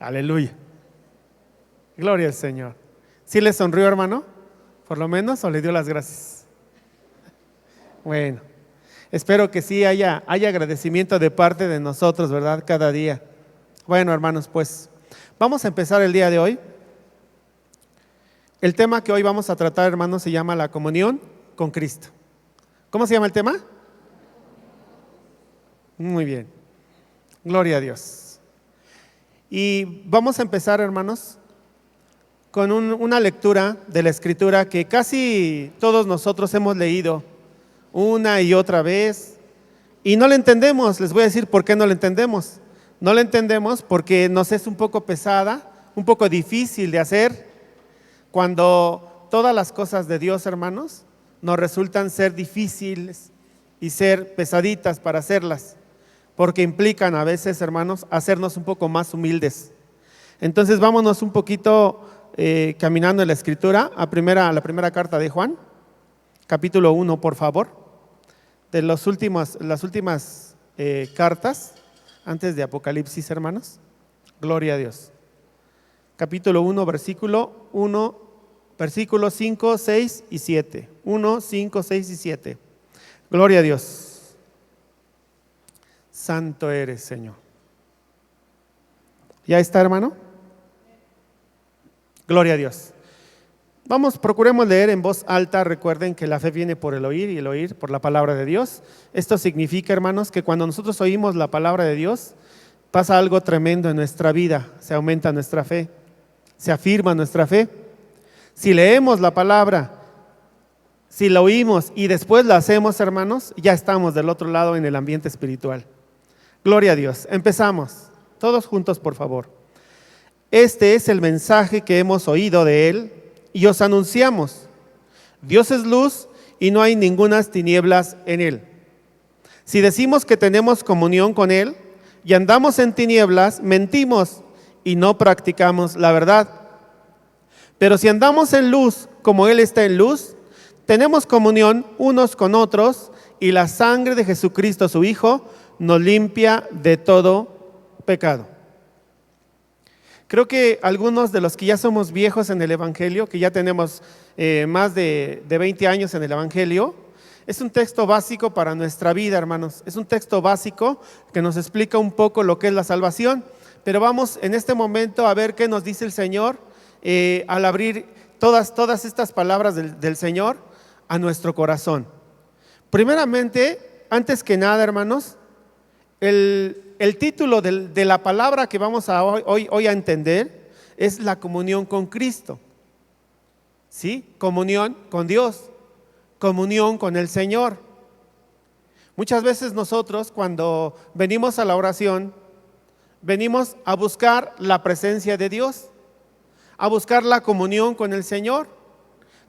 Aleluya. Gloria al Señor. ¿Sí le sonrió, hermano? Por lo menos, ¿o le dio las gracias? Bueno, espero que sí haya agradecimiento de parte de nosotros, ¿verdad? Cada día. Bueno, hermanos, pues vamos a empezar el día de hoy. El tema que hoy vamos a tratar, hermanos, se llama la comunión con Cristo. ¿Cómo se llama el tema? Muy bien. Gloria a Dios. Y vamos a empezar, hermanos, con una lectura de la Escritura que casi todos nosotros hemos leído una y otra vez y no la entendemos. Les voy a decir por qué no la entendemos. No la entendemos porque nos es un poco pesada, un poco difícil de hacer, cuando todas las cosas de Dios, hermanos, nos resultan ser difíciles y ser pesaditas para hacerlas, porque implican a veces, hermanos, hacernos un poco más humildes. Entonces vámonos un poquito caminando en la Escritura a la primera carta de Juan, capítulo 1, por favor, de las últimas cartas antes de Apocalipsis, hermanos. Gloria a Dios. Capítulo 1, versículos 5, 6 y 7. 1, 5, 6 y 7. Gloria a Dios. Santo eres, Señor. ¿Ya está, hermano? Gloria a Dios. Vamos, procuremos leer en voz alta. Recuerden que la fe viene por el oír y el oír por la palabra de Dios. Esto significa, hermanos, que cuando nosotros oímos la palabra de Dios, pasa algo tremendo en nuestra vida. Se aumenta nuestra fe, se afirma nuestra fe. Si leemos la palabra, si la oímos y después la hacemos, hermanos, ya estamos del otro lado en el ambiente espiritual. Gloria a Dios. Empezamos. Todos juntos, por favor. Este es el mensaje que hemos oído de Él y os anunciamos. Dios es luz y no hay ningunas tinieblas en Él. Si decimos que tenemos comunión con Él y andamos en tinieblas, mentimos y no practicamos la verdad. Pero si andamos en luz como Él está en luz, tenemos comunión unos con otros y la sangre de Jesucristo, su Hijo, nos limpia de todo pecado. Creo que algunos de los que ya somos viejos en el Evangelio, que ya tenemos más de 20 años en el Evangelio, es un texto básico para nuestra vida, hermanos. Es un texto básico que nos explica un poco lo que es la salvación. Pero vamos en este momento a ver qué nos dice el Señor al abrir todas estas palabras del Señor a nuestro corazón. Primeramente, antes que nada, hermanos, el título de la palabra que vamos a hoy a entender es la comunión con Cristo. ¿Sí? Comunión con Dios, comunión con el Señor. Muchas veces nosotros, cuando venimos a la oración, venimos a buscar la presencia de Dios, a buscar la comunión con el Señor.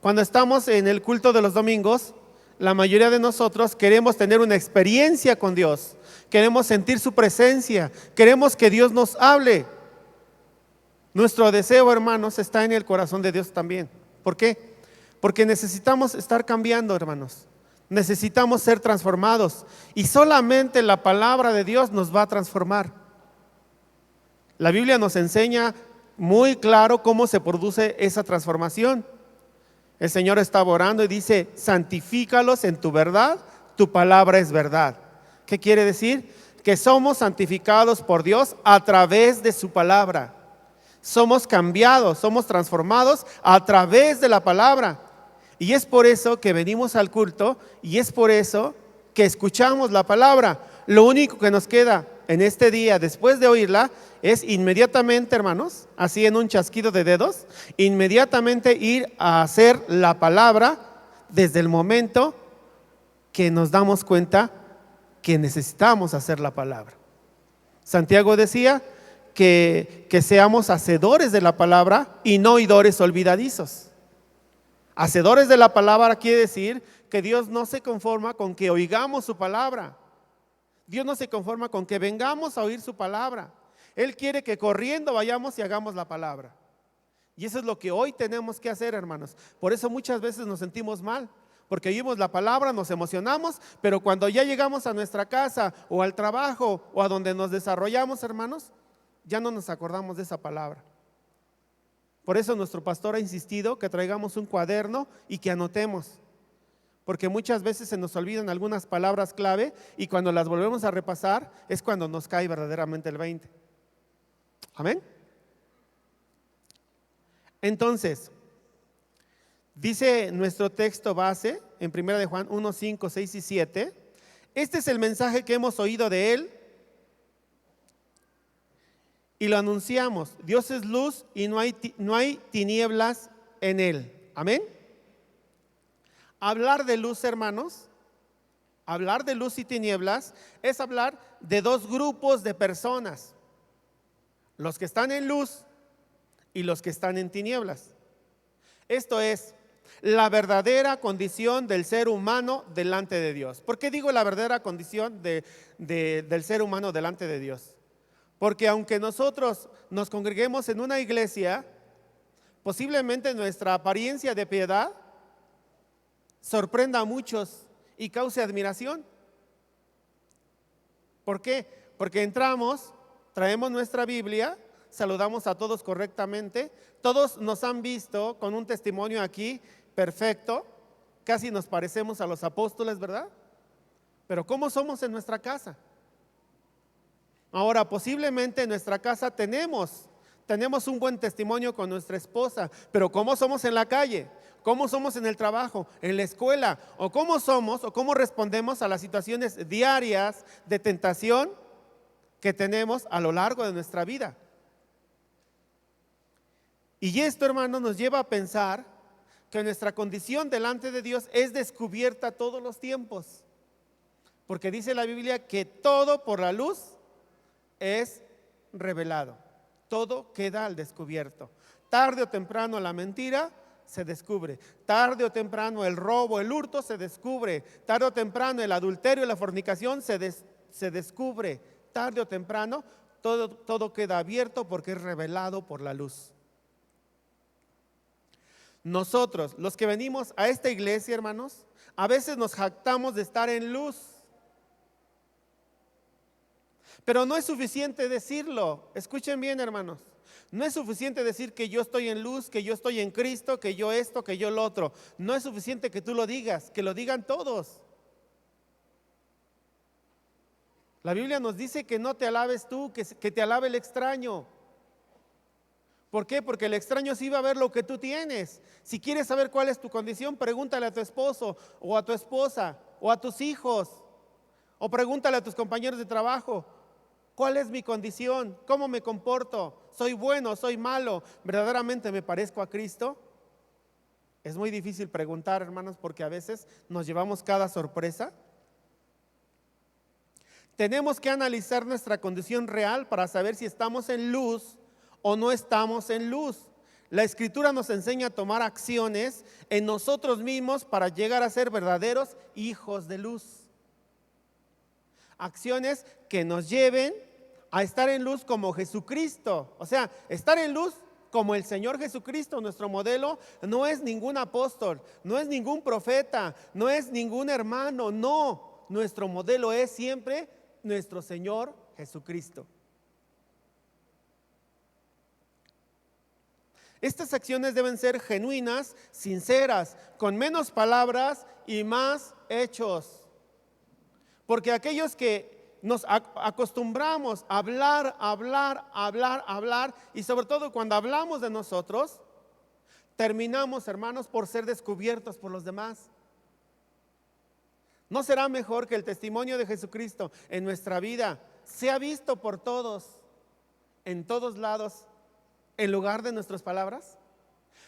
Cuando estamos en el culto de los domingos, la mayoría de nosotros queremos tener una experiencia con Dios, queremos sentir su presencia, queremos que Dios nos hable. Nuestro deseo, hermanos, está en el corazón de Dios también. ¿Por qué? Porque necesitamos estar cambiando, hermanos. Necesitamos ser transformados y solamente la palabra de Dios nos va a transformar. La Biblia nos enseña muy claro cómo se produce esa transformación. El Señor estaba orando y dice: santifícalos en tu verdad, tu palabra es verdad. ¿Qué quiere decir? Que somos santificados por Dios a través de su palabra. Somos cambiados, somos transformados a través de la palabra. Y es por eso que venimos al culto y es por eso que escuchamos la palabra. Lo único que nos queda en este día, después de oírla, es inmediatamente, hermanos, así en un chasquido de dedos, inmediatamente ir a hacer la palabra desde el momento que nos damos cuenta que necesitamos hacer la palabra. Santiago decía que seamos hacedores de la palabra y no oidores olvidadizos. Hacedores de la palabra quiere decir que Dios no se conforma con que oigamos su palabra. Dios no se conforma con que vengamos a oír su palabra. Él quiere que corriendo vayamos y hagamos la palabra. Y eso es lo que hoy tenemos que hacer, hermanos. Por eso muchas veces nos sentimos mal, porque oímos la palabra, nos emocionamos, pero cuando ya llegamos a nuestra casa o al trabajo o a donde nos desarrollamos, hermanos, ya no nos acordamos de esa palabra. Por eso nuestro pastor ha insistido que traigamos un cuaderno y que anotemos, porque muchas veces se nos olvidan algunas palabras clave y cuando las volvemos a repasar es cuando nos cae verdaderamente el 20. Amén. Entonces, dice nuestro texto base en 1 de Juan 1, 5, 6 y 7, este es el mensaje que hemos oído de Él y lo anunciamos. Dios es luz y no hay tinieblas en Él. Amén. Hablar de luz, hermanos, hablar de luz y tinieblas es hablar de dos grupos de personas: los que están en luz y los que están en tinieblas. Esto es la verdadera condición del ser humano delante de Dios. ¿Por qué digo la verdadera condición del ser humano delante de Dios? Porque aunque nosotros nos congreguemos en una iglesia, posiblemente nuestra apariencia de piedad sorprenda a muchos y cause admiración. ¿Por qué? Porque entramos, traemos nuestra Biblia, saludamos a todos correctamente, todos nos han visto con un testimonio aquí perfecto, casi nos parecemos a los apóstoles, ¿verdad? Pero ¿cómo somos en nuestra casa? Ahora, posiblemente en nuestra casa tenemos un buen testimonio con nuestra esposa, pero ¿cómo somos en la calle? ¿Cómo somos en el trabajo, en la escuela? ¿O cómo somos o cómo respondemos a las situaciones diarias de tentación que tenemos a lo largo de nuestra vida? Y esto, hermanos, nos lleva a pensar que nuestra condición delante de Dios es descubierta todos los tiempos. Porque dice la Biblia que todo por la luz es revelado. Todo queda al descubierto. Tarde o temprano la mentira se descubre. Tarde o temprano el robo, el hurto se descubre. Tarde o temprano el adulterio y la fornicación se descubre. Tarde o temprano todo queda abierto porque es revelado por la luz. Nosotros, los que venimos a esta iglesia, hermanos, a veces nos jactamos de estar en luz. Pero no es suficiente decirlo. Escuchen bien, hermanos. No es suficiente decir que yo estoy en luz, que yo estoy en Cristo, que yo esto, que yo lo otro. No es suficiente que tú lo digas, que lo digan todos. La Biblia nos dice que no te alabes tú, que te alabe el extraño. ¿Por qué? Porque el extraño sí va a ver lo que tú tienes. Si quieres saber cuál es tu condición, pregúntale a tu esposo o a tu esposa o a tus hijos, o pregúntale a tus compañeros de trabajo: ¿cuál es mi condición? ¿Cómo me comporto? ¿Soy bueno? ¿Soy malo? ¿Verdaderamente me parezco a Cristo? Es muy difícil preguntar, hermanos, porque a veces nos llevamos cada sorpresa. Tenemos que analizar nuestra condición real para saber si estamos en luz o no estamos en luz. La Escritura nos enseña a tomar acciones en nosotros mismos para llegar a ser verdaderos hijos de luz. Acciones que nos lleven a estar en luz como Jesucristo. O sea, estar en luz como el Señor Jesucristo, nuestro modelo. No es ningún apóstol, no es ningún profeta, no es ningún hermano, no. Nuestro modelo es siempre nuestro Señor Jesucristo. Estas acciones deben ser genuinas, sinceras, con menos palabras y más hechos. Porque aquellos que nos acostumbramos a hablar, y sobre todo cuando hablamos de nosotros, terminamos, hermanos, por ser descubiertos por los demás. ¿No será mejor que el testimonio de Jesucristo en nuestra vida sea visto por todos, en todos lados, en lugar de nuestras palabras?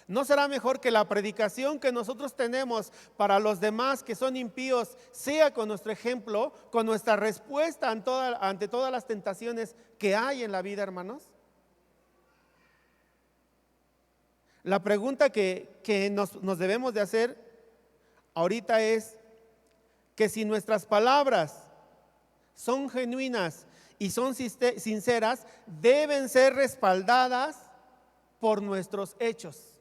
¿No será mejor que la predicación que nosotros tenemos para los demás que son impíos sea con nuestro ejemplo, con nuestra respuesta ante todas las tentaciones que hay en la vida, hermanos? La pregunta que nos debemos de hacer ahorita es que si nuestras palabras son genuinas y son sinceras, deben ser respaldadas por nuestros hechos.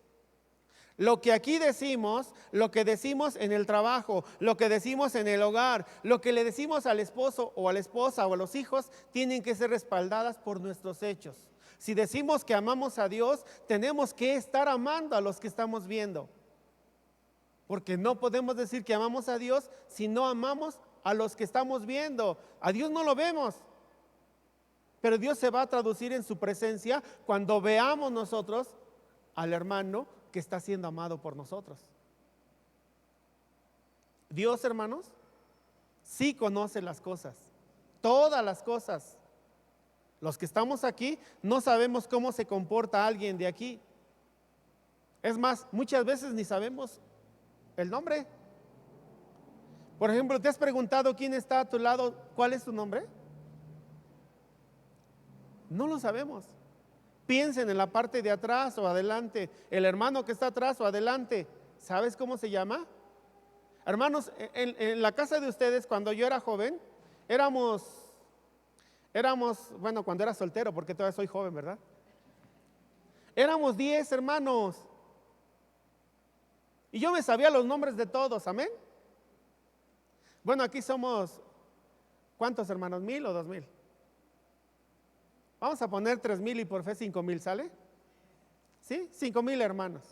Lo que aquí decimos, lo que decimos en el trabajo, lo que decimos en el hogar, lo que le decimos al esposo o a la esposa o a los hijos, tienen que ser respaldadas por nuestros hechos. Si decimos que amamos a Dios, tenemos que estar amando a los que estamos viendo. Porque no podemos decir que amamos a Dios si no amamos a los que estamos viendo. A Dios no lo vemos, pero Dios se va a traducir en su presencia cuando veamos nosotros al hermano que está siendo amado por nosotros. Dios, hermanos, sí conoce las cosas, todas las cosas. Los que estamos aquí no sabemos cómo se comporta alguien de aquí. Es más, muchas veces ni sabemos el nombre. Por ejemplo, ¿te has preguntado quién está a tu lado? ¿Cuál es su nombre? No lo sabemos. Piensen en la parte de atrás o adelante, el hermano que está atrás o adelante. ¿Sabes cómo se llama? Hermanos, en la casa de ustedes, cuando yo era joven, éramos, bueno, cuando era soltero, porque todavía soy joven, ¿verdad? Éramos 10 hermanos. Y yo me sabía los nombres de todos, amén. Bueno, aquí somos, ¿cuántos hermanos? ¿1000 o 2000? Vamos a poner 3000 y por fe 5000, ¿sale? ¿Sí? 5000 hermanos.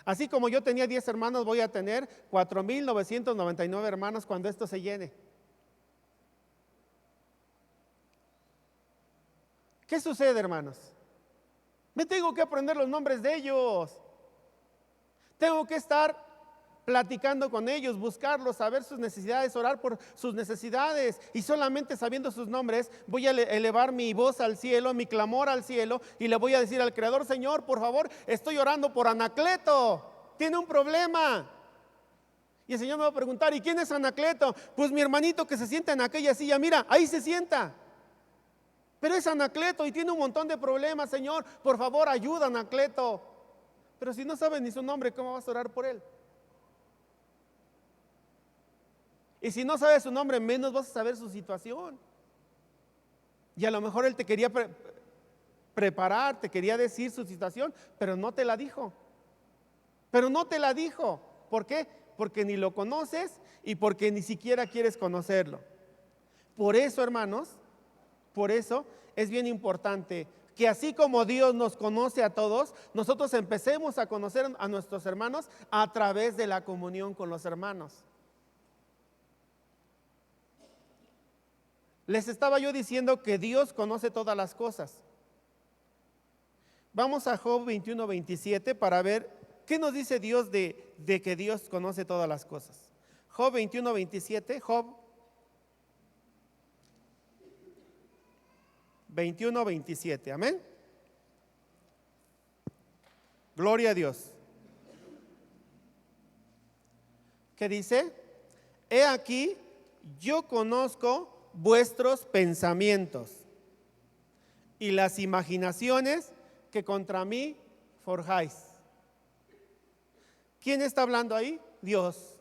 Así como yo tenía 10 hermanos, voy a tener 4999 hermanos cuando esto se llene. ¿Qué sucede, hermanos? Me tengo que aprender los nombres de ellos. Tengo que estar platicando con ellos, buscarlos, saber sus necesidades, orar por sus necesidades. Y solamente sabiendo sus nombres, voy a elevar mi voz al cielo, mi clamor al cielo, y le voy a decir al Creador: Señor, por favor, estoy orando por Anacleto, tiene un problema. Y el Señor me va a preguntar: ¿y quién es Anacleto? Pues mi hermanito que se sienta en aquella silla, mira, ahí se sienta. Pero es Anacleto y tiene un montón de problemas. Señor, por favor, ayuda a Anacleto. Pero si no sabes ni su nombre, ¿cómo vas a orar por él? Y si no sabes su nombre, menos vas a saber su situación. Y a lo mejor él te quería preparar, te quería decir su situación, pero no te la dijo. Pero no te la dijo. ¿Por qué? Porque ni lo conoces y porque ni siquiera quieres conocerlo. Por eso, hermanos, por eso es bien importante que así como Dios nos conoce a todos, nosotros empecemos a conocer a nuestros hermanos a través de la comunión con los hermanos. Les estaba yo diciendo que Dios conoce todas las cosas. Vamos a Job 21:27 para ver qué nos dice Dios de que Dios conoce todas las cosas. Job 21:27, Job 21:27, amén. Gloria a Dios. ¿Qué dice? He aquí, yo conozco vuestros pensamientos y las imaginaciones que contra mí forjáis. ¿Quién está hablando ahí? Dios.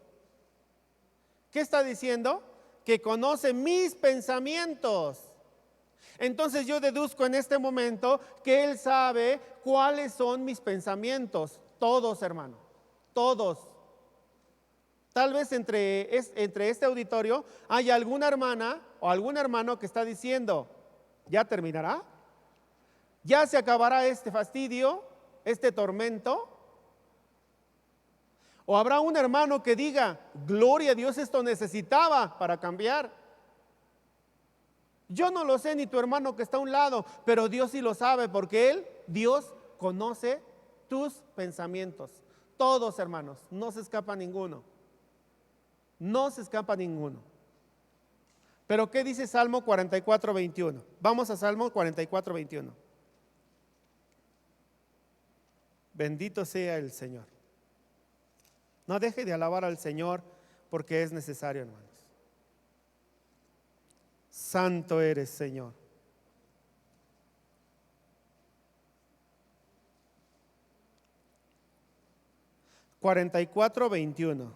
¿Qué está diciendo? Que conoce mis pensamientos. Entonces yo deduzco en este momento que Él sabe cuáles son mis pensamientos. Todos, hermano, todos. Tal vez entre este auditorio hay alguna hermana o algún hermano que está diciendo: ¿ya terminará? ¿Ya se acabará este fastidio, este tormento? ¿O habrá un hermano que diga: gloria a Dios, esto necesitaba para cambiar? Yo no lo sé, ni tu hermano que está a un lado, pero Dios sí lo sabe, porque Dios conoce tus pensamientos. Todos, hermanos, no se escapa ninguno. No se escapa ninguno. Pero ¿qué dice Salmo 44:21? Vamos a Salmo 44:21. Bendito sea el Señor. No deje de alabar al Señor, porque es necesario, hermanos. Santo eres, Señor. (44:21).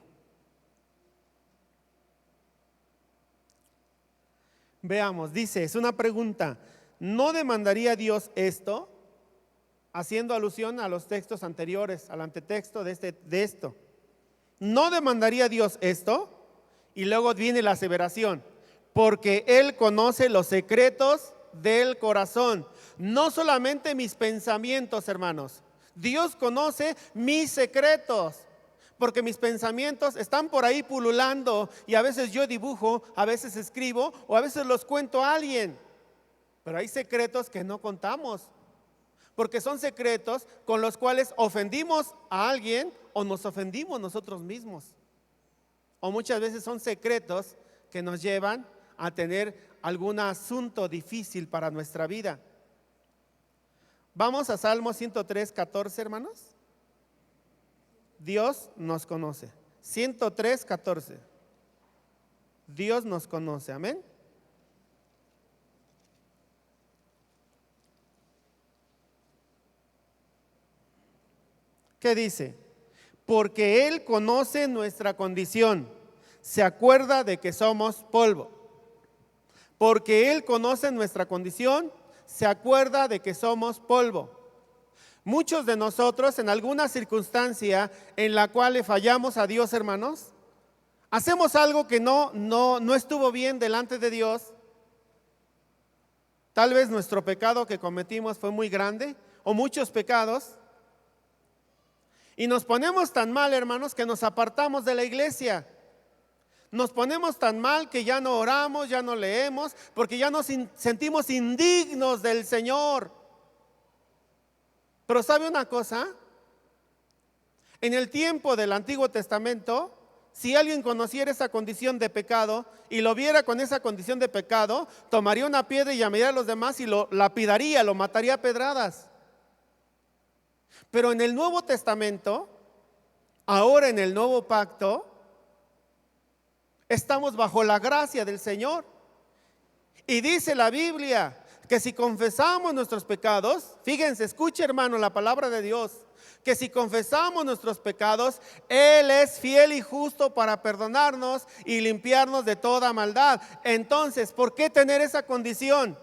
Veamos, dice, es una pregunta: ¿no demandaría Dios esto? haciendo alusión a los textos anteriores, al antetexto de esto. ¿No demandaría Dios esto? Y luego viene la aseveración, porque Él conoce los secretos del corazón. No solamente mis pensamientos, hermanos. Dios conoce mis secretos, porque mis pensamientos están por ahí pululando y a veces yo dibujo, a veces escribo o a veces los cuento a alguien. Pero hay secretos que no contamos, porque son secretos con los cuales ofendimos a alguien o nos ofendimos nosotros mismos. O muchas veces son secretos que nos llevan a tener algún asunto difícil para nuestra vida. Vamos a Salmo 103, 14, hermanos. Dios nos conoce. 103, 14. Dios nos conoce, amén. ¿Qué dice? Porque Él conoce nuestra condición, se acuerda de que somos polvo. Porque Él conoce nuestra condición, se acuerda de que somos polvo. Muchos de nosotros en alguna circunstancia en la cual le fallamos a Dios, hermanos, hacemos algo que no estuvo bien delante de Dios. Tal vez nuestro pecado que cometimos fue muy grande o muchos pecados. Y nos ponemos tan mal, hermanos, que nos apartamos de la iglesia. Nos ponemos tan mal que ya no oramos, ya no leemos, porque ya nos sentimos indignos del Señor. Pero ¿sabe una cosa? En el tiempo del Antiguo Testamento, si alguien conociera esa condición de pecado y lo viera con esa condición de pecado, tomaría una piedra y llamaría a los demás y lo lapidaría, lo mataría a pedradas. Pero en el Nuevo Testamento, ahora en el Nuevo Pacto, estamos bajo la gracia del Señor. Y dice la Biblia que si confesamos nuestros pecados, fíjense, escuche hermano la palabra de Dios, que si confesamos nuestros pecados, Él es fiel y justo para perdonarnos y limpiarnos de toda maldad. Entonces, ¿por qué tener esa condición?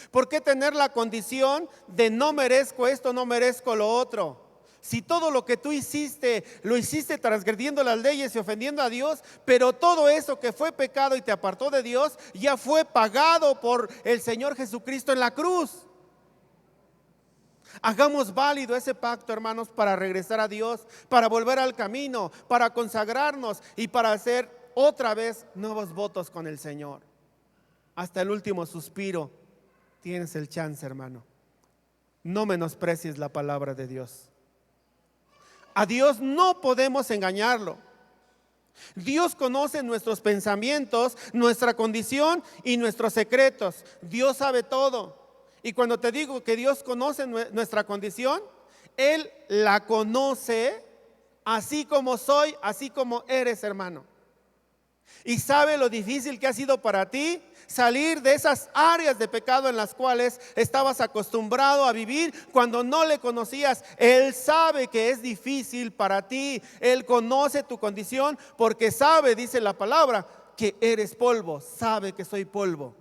¿Por qué tener la condición de no merezco esto, no merezco lo otro? Si todo lo que tú hiciste, lo hiciste transgrediendo las leyes y ofendiendo a Dios, pero todo eso que fue pecado y te apartó de Dios, ya fue pagado por el Señor Jesucristo en la cruz. Hagamos válido ese pacto, hermanos, para regresar a Dios, para volver al camino, para consagrarnos y para hacer otra vez nuevos votos con el Señor. Hasta el último suspiro tienes el chance, hermano. No menosprecies la palabra de Dios. A Dios no podemos engañarlo. Dios conoce nuestros pensamientos, nuestra condición y nuestros secretos. Dios sabe todo. Y cuando te digo que Dios conoce nuestra condición, Él la conoce así como soy, así como eres, hermano. Y sabe lo difícil que ha sido para ti salir de esas áreas de pecado en las cuales estabas acostumbrado a vivir cuando no le conocías. Él sabe que es difícil para ti. Él conoce tu condición porque sabe, dice la palabra, que eres polvo. Sabe que soy polvo.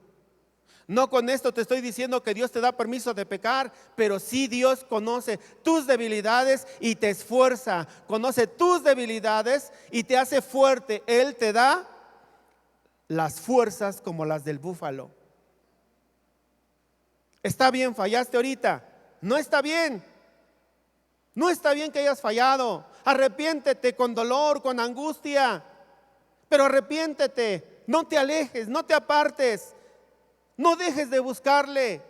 No con esto te estoy diciendo que Dios te da permiso de pecar, pero sí Dios conoce tus debilidades y te esfuerza. Conoce tus debilidades y te hace fuerte. Él te da las fuerzas como las del búfalo. Está bien, fallaste ahorita. No está bien. No está bien que hayas fallado. Arrepiéntete con dolor, con angustia. Pero arrepiéntete. No te alejes, no te apartes. No dejes de buscarle.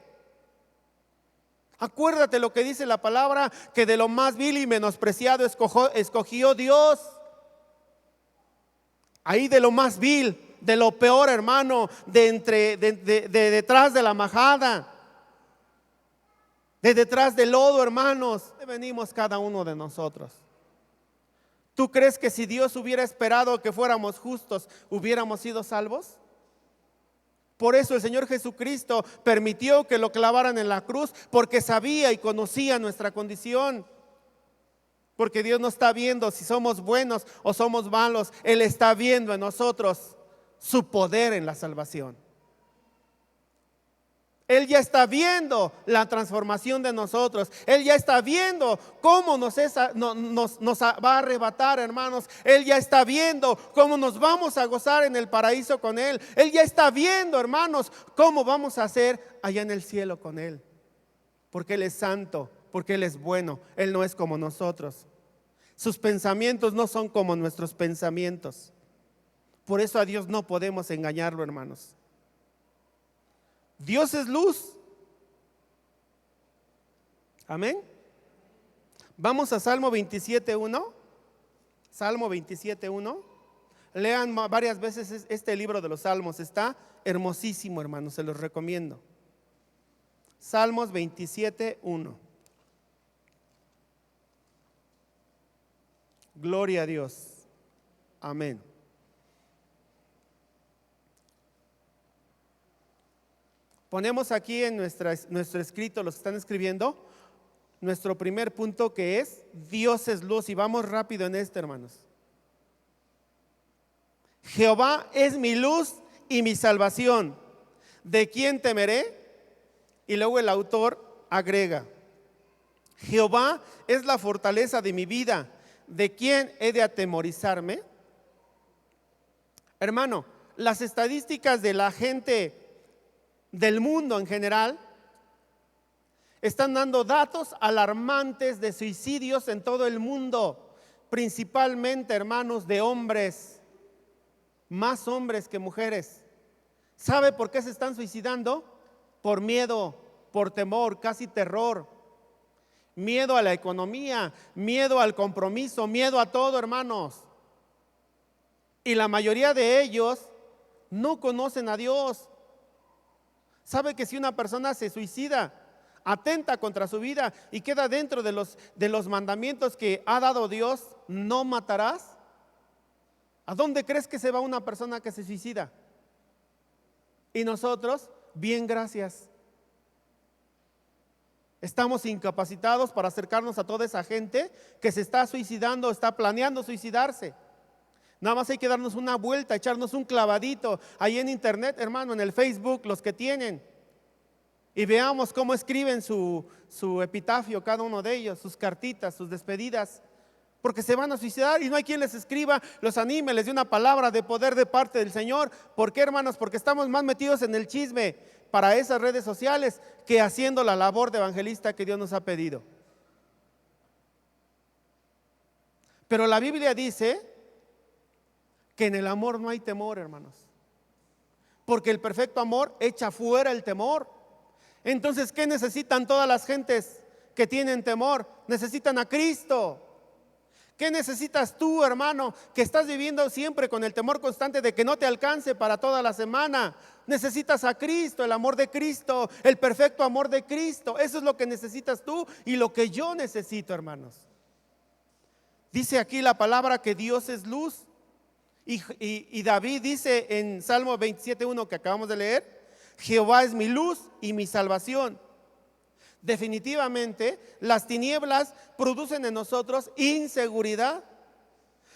Acuérdate lo que dice la palabra, que de lo más vil y menospreciado escogió Dios. Ahí de lo más vil, de lo peor, hermano, de detrás de la majada, de detrás del lodo, hermanos, venimos cada uno de nosotros. ¿Tú crees que si Dios hubiera esperado que fuéramos justos, hubiéramos sido salvos? Por eso el Señor Jesucristo permitió que lo clavaran en la cruz, porque sabía y conocía nuestra condición. Porque Dios no está viendo si somos buenos o somos malos. Él está viendo en nosotros su poder en la salvación. Él ya está viendo la transformación de nosotros. Él ya está viendo cómo nos va a arrebatar, hermanos. Él ya está viendo cómo nos vamos a gozar en el paraíso con Él. Él ya está viendo, hermanos, cómo vamos a hacer allá en el cielo con Él. Porque Él es santo, porque Él es bueno. Él no es como nosotros. Sus pensamientos no son como nuestros pensamientos. Por eso a Dios no podemos engañarlo, hermanos. Dios es luz. Amén. Vamos a Salmo 27:1. Salmo 27:1. Lean varias veces este libro de los Salmos. Está hermosísimo, hermanos, se los recomiendo. Salmos 27:1. Gloria a Dios. Amén. Ponemos aquí en nuestro escrito, los que están escribiendo, nuestro primer punto, que es Dios es luz. Y vamos rápido en esto, hermanos. Jehová es mi luz y mi salvación. ¿De quién temeré? Y luego el autor agrega: Jehová es la fortaleza de mi vida. ¿De quién he de atemorizarme? Hermano, las estadísticas de la gente del mundo en general están dando datos alarmantes de suicidios en todo el mundo, principalmente, hermanos, de hombres, más hombres que mujeres. ¿Sabe por qué se están suicidando? Por miedo, por temor, casi terror. Miedo a la economía, miedo al compromiso, miedo a todo, hermanos. Y la mayoría de ellos no conocen a Dios. ¿Sabe que si una persona se suicida, atenta contra su vida y queda dentro de los mandamientos que ha dado Dios, no matarás? ¿A dónde crees que se va una persona que se suicida? Y nosotros, bien, gracias. Estamos incapacitados para acercarnos a toda esa gente que se está suicidando, está planeando suicidarse. Nada más hay que darnos una vuelta, echarnos un clavadito ahí en internet, hermano, en el Facebook, los que tienen, y veamos cómo escriben su epitafio cada uno de ellos, sus cartitas, sus despedidas, porque se van a suicidar y no hay quien les escriba, los anime, les dé una palabra de poder de parte del Señor. ¿Por qué, hermanos? Porque estamos más metidos en el chisme para esas redes sociales que haciendo la labor de evangelista que Dios nos ha pedido. Pero la Biblia dice que en el amor no hay temor, hermanos, porque el perfecto amor echa fuera el temor. Entonces, ¿qué necesitan todas las gentes que tienen temor? Necesitan a Cristo. ¿Qué necesitas tú, hermano, que estás viviendo siempre con el temor constante de que no te alcance para toda la semana? Necesitas a Cristo, el amor de Cristo, el perfecto amor de Cristo. Eso es lo que necesitas tú y lo que yo necesito, hermanos. Dice aquí la palabra que Dios es luz. Y David dice en Salmo 27:1 que acabamos de leer: Jehová es mi luz y mi salvación. Definitivamente las tinieblas producen en nosotros inseguridad.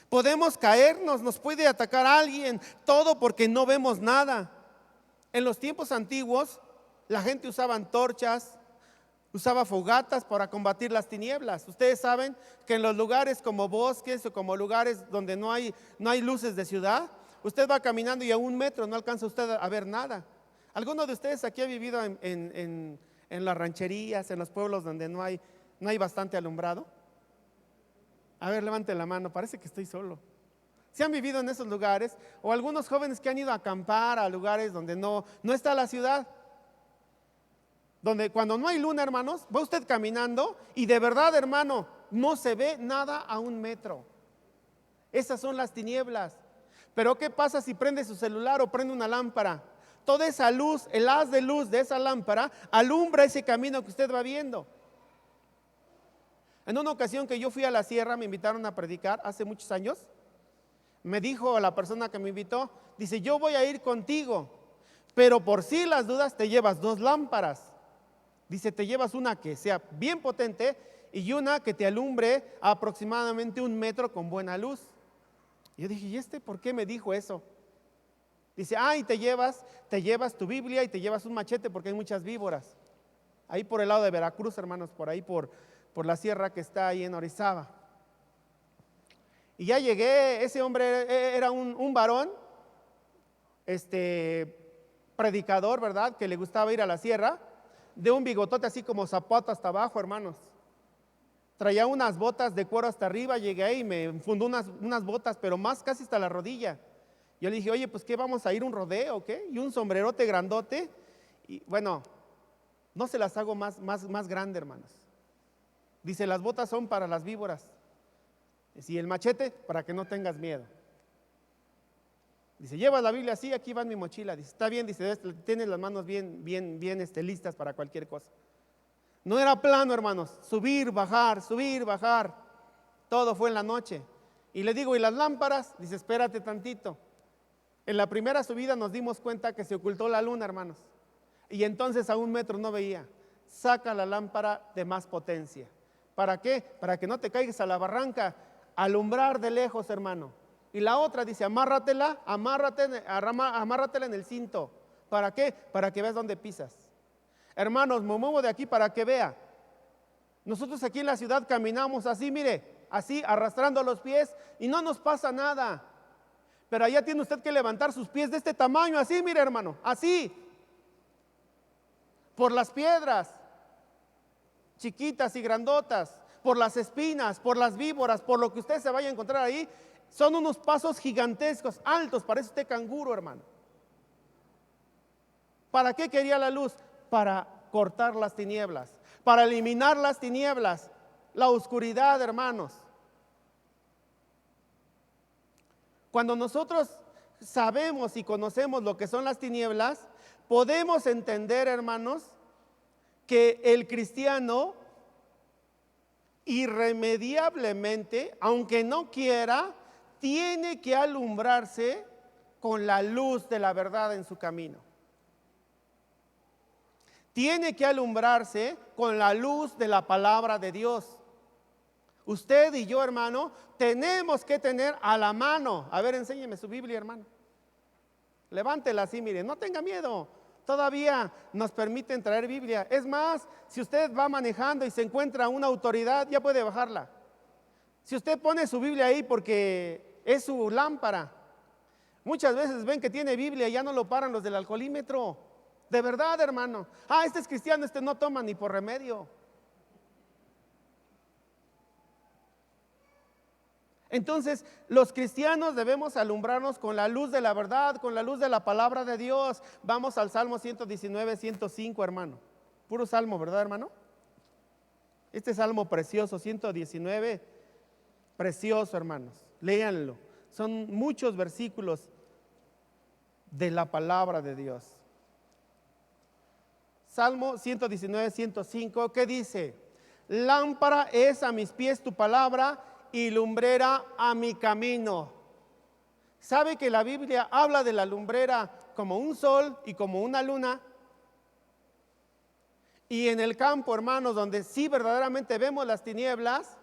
Podemos caernos, nos puede atacar alguien, todo porque no vemos nada. En los tiempos antiguos la gente usaba antorchas, usaba fogatas para combatir las tinieblas. Ustedes saben que en los lugares como bosques o como lugares donde no hay luces de ciudad, usted va caminando y a 1 metro no alcanza usted a ver nada. ¿Alguno de ustedes aquí ha vivido en las rancherías, en los pueblos donde no hay bastante alumbrado? A ver, levante la mano, parece que estoy solo. ¿Sí han vivido en esos lugares? O algunos jóvenes que han ido a acampar a lugares donde no está la ciudad, donde cuando no hay luna, hermanos, va usted caminando y de verdad, hermano, no se ve nada a 1 metro. Esas son las tinieblas. Pero ¿qué pasa si prende su celular o prende una lámpara? Toda esa luz, el haz de luz de esa lámpara alumbra ese camino que usted va viendo. En una ocasión que yo fui a la sierra, me invitaron a predicar hace muchos años. Me dijo la persona que me invitó, dice: yo voy a ir contigo, pero por si las dudas te llevas 2 lámparas. Dice, te llevas una que sea bien potente y una que te alumbre a aproximadamente 1 metro con buena luz. Yo dije, ¿y por qué me dijo eso? Dice, y te llevas tu Biblia y te llevas un machete porque hay muchas víboras. Ahí por el lado de Veracruz, hermanos, por ahí por la sierra que está ahí en Orizaba. Y ya llegué, ese hombre era un varón, predicador, ¿verdad? Que le gustaba ir a la sierra, de un bigotote así como zapato hasta abajo, hermanos. Traía unas botas de cuero hasta arriba, llegué ahí y me fundó unas botas, pero más casi hasta la rodilla. Yo le dije, oye, pues ¿qué, vamos a ir a un rodeo o qué? Y un sombrerote grandote, y bueno, no se las hago más grande, hermanos. Dice, las botas son para las víboras, y el machete para que no tengas miedo. Dice, llevas la Biblia así, aquí va en mi mochila. Dice, está bien, dice, tienes las manos bien listas para cualquier cosa. No era plano, hermanos, subir, bajar, todo fue en la noche. Y le digo, ¿y las lámparas? Dice, espérate tantito. En la primera subida nos dimos cuenta que se ocultó la luna, hermanos, y entonces a 1 metro no veía. Saca la lámpara de más potencia. ¿Para qué? Para que no te caigas a la barranca, alumbrar de lejos, hermano. Y la otra dice, amárratela en el cinto. ¿Para qué? Para que veas dónde pisas. Hermanos, me muevo de aquí para que vea. Nosotros aquí en la ciudad caminamos así, mire, así arrastrando los pies y no nos pasa nada. Pero allá tiene usted que levantar sus pies de este tamaño, así, mire, hermano, así. Por las piedras, chiquitas y grandotas, por las espinas, por las víboras, por lo que usted se vaya a encontrar ahí. Son unos pasos gigantescos, altos, parece usted canguro, hermano. ¿Para qué quería la luz? Para cortar las tinieblas, para eliminar las tinieblas, la oscuridad, hermanos. Cuando nosotros sabemos y conocemos lo que son las tinieblas, podemos entender, hermanos, que el cristiano irremediablemente, aunque no quiera, tiene que alumbrarse con la luz de la verdad en su camino. Tiene que alumbrarse con la luz de la palabra de Dios. Usted y yo, hermano, tenemos que tener a la mano. A ver, enséñeme su Biblia, hermano. Levántela así, mire, no tenga miedo. Todavía nos permiten traer Biblia. Es más, si usted va manejando y se encuentra una autoridad, ya puede bajarla. Si usted pone su Biblia ahí porque es su lámpara, muchas veces ven que tiene Biblia y ya no lo paran los del alcoholímetro. De verdad, hermano. Este es cristiano, este no toma ni por remedio. Entonces, los cristianos debemos alumbrarnos con la luz de la verdad, con la luz de la palabra de Dios. Vamos al Salmo 119, 105, hermano. Puro salmo, ¿verdad, hermano? Este salmo precioso, 119, precioso, hermanos. Léanlo. Son muchos versículos de la palabra de Dios. Salmo 119, 105, ¿qué dice? Lámpara es a mis pies tu palabra y lumbrera a mi camino. ¿Sabe que la Biblia habla de la lumbrera como un sol y como una luna? Y en el campo, hermanos, donde sí verdaderamente vemos las tinieblas,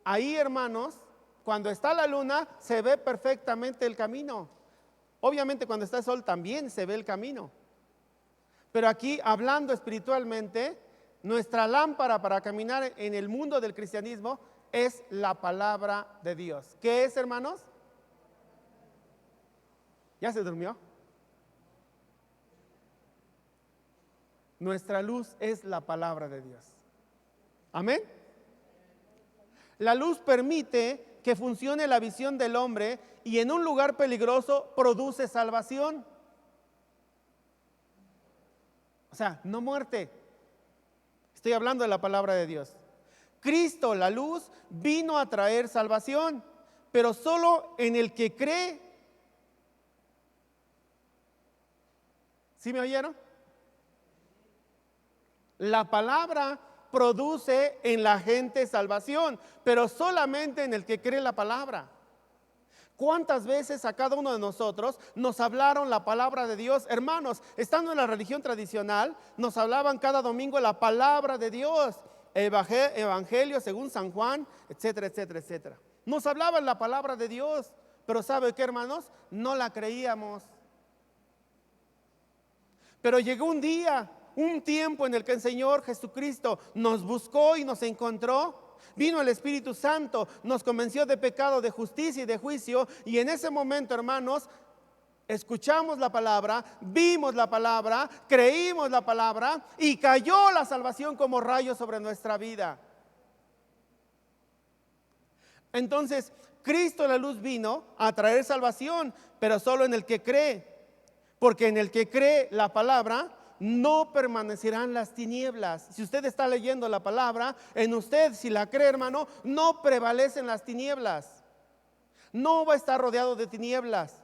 ahí, hermanos, cuando está la luna se ve perfectamente el camino. Obviamente cuando está el sol también se ve el camino. Pero aquí, hablando espiritualmente, nuestra lámpara para caminar en el mundo del cristianismo es la palabra de Dios. ¿Qué es, hermanos? ¿Ya se durmió? Nuestra luz es la palabra de Dios. Amén. La luz permite que funcione la visión del hombre y en un lugar peligroso produce salvación. O sea, no muerte. Estoy hablando de la palabra de Dios. Cristo, la luz, vino a traer salvación, pero solo en el que cree. ¿Sí me oyeron? La palabra produce en la gente salvación, pero solamente en el que cree la palabra. ¿Cuántas veces a cada uno de nosotros nos hablaron la palabra de Dios? Hermanos, estando en la religión tradicional, nos hablaban cada domingo la palabra de Dios, evangelio según San Juan, etcétera, etcétera, etcétera. Nos hablaban la palabra de Dios, Pero ¿sabe qué, hermanos? No la creíamos. Pero llegó un día, un tiempo en el que el Señor Jesucristo nos buscó y nos encontró. Vino el Espíritu Santo, nos convenció de pecado, de justicia y de juicio. Y en ese momento, hermanos, escuchamos la palabra, vimos la palabra, creímos la palabra y cayó la salvación como rayo sobre nuestra vida. Entonces, Cristo la luz vino a traer salvación, pero solo en el que cree. Porque en el que cree la palabra, no permanecerán las tinieblas. Si usted está leyendo la palabra, en usted, si la cree, hermano, no prevalecen las tinieblas. No va a estar rodeado de tinieblas.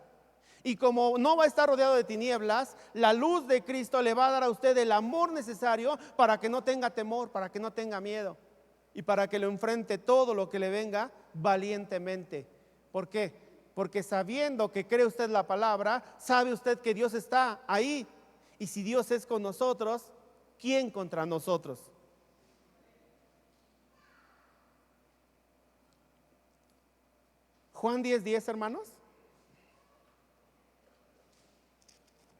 Y como no va a estar rodeado de tinieblas, la luz de Cristo le va a dar a usted el amor necesario para que no tenga temor, para que no tenga miedo y para que lo enfrente todo lo que le venga valientemente. ¿Por qué? Porque sabiendo que cree usted la palabra, sabe usted que Dios está ahí. Y si Dios es con nosotros, ¿quién contra nosotros? Juan 10:10, hermanos.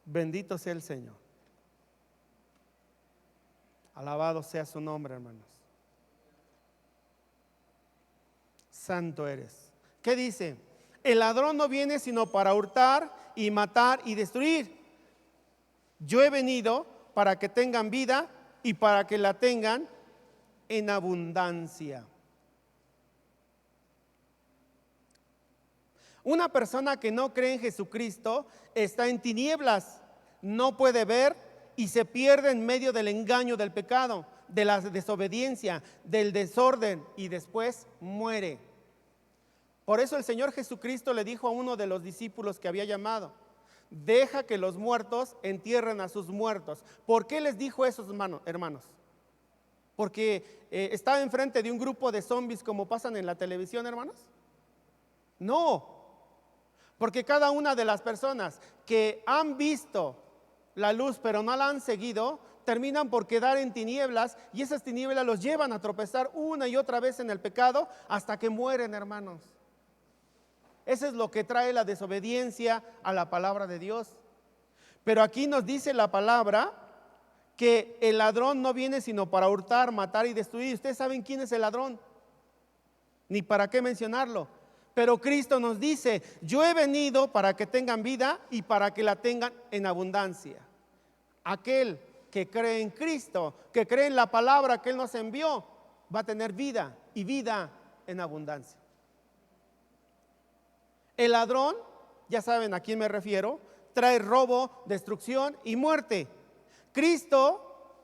Bendito sea el Señor. Alabado sea su nombre, hermanos. Santo eres. ¿Qué dice? El ladrón no viene sino para hurtar y matar y destruir. Yo he venido para que tengan vida y para que la tengan en abundancia. Una persona que no cree en Jesucristo está en tinieblas, no puede ver y se pierde en medio del engaño del pecado, de la desobediencia, del desorden y después muere. Por eso el Señor Jesucristo le dijo a uno de los discípulos que había llamado: deja que los muertos entierren a sus muertos. ¿Por qué les dijo eso, hermanos? Porque estaba enfrente de un grupo de zombies como pasan en la televisión, hermanos. No, porque cada una de las personas que han visto la luz pero no la han seguido, terminan por quedar en tinieblas, y esas tinieblas los llevan a tropezar una y otra vez en el pecado hasta que mueren, hermanos. Eso es lo que trae la desobediencia a la palabra de Dios. Pero aquí nos dice la palabra que el ladrón no viene sino para hurtar, matar y destruir. ¿Ustedes saben quién es el ladrón? Ni para qué mencionarlo. Pero Cristo nos dice: yo he venido para que tengan vida y para que la tengan en abundancia. Aquel que cree en Cristo, que cree en la palabra que Él nos envió, va a tener vida y vida en abundancia. El ladrón, ya saben a quién me refiero, trae robo, destrucción y muerte. Cristo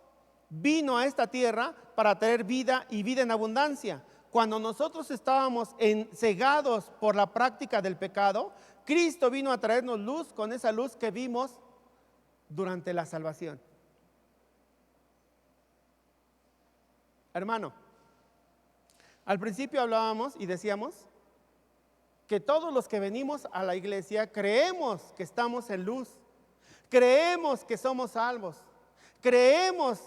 vino a esta tierra para traer vida y vida en abundancia. Cuando nosotros estábamos cegados por la práctica del pecado, Cristo vino a traernos luz con esa luz que vimos durante la salvación. Hermano, al principio hablábamos y decíamos que todos los que venimos a la iglesia creemos que estamos en luz, creemos que somos salvos, creemos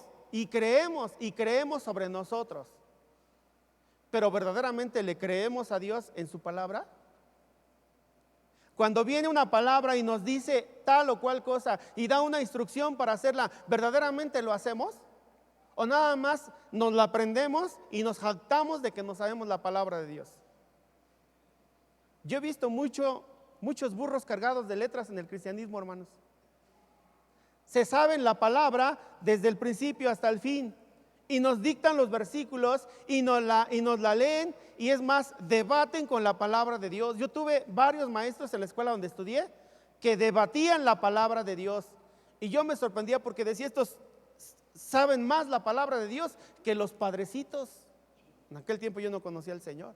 sobre nosotros. Pero ¿verdaderamente le creemos a Dios en su palabra? Cuando viene una palabra y nos dice tal o cual cosa y da una instrucción para hacerla, ¿verdaderamente lo hacemos? ¿O nada más nos la aprendemos y nos jactamos de que no sabemos la palabra de Dios? Yo he visto muchos burros cargados de letras en el cristianismo, hermanos. Se saben la palabra desde el principio hasta el fin y nos dictan los versículos y nos la leen, y es más, debaten con la palabra de Dios. Yo tuve varios maestros en la escuela donde estudié que debatían la palabra de Dios, y yo me sorprendía porque decía: estos saben más la palabra de Dios que los padrecitos. En aquel tiempo yo no conocía al Señor.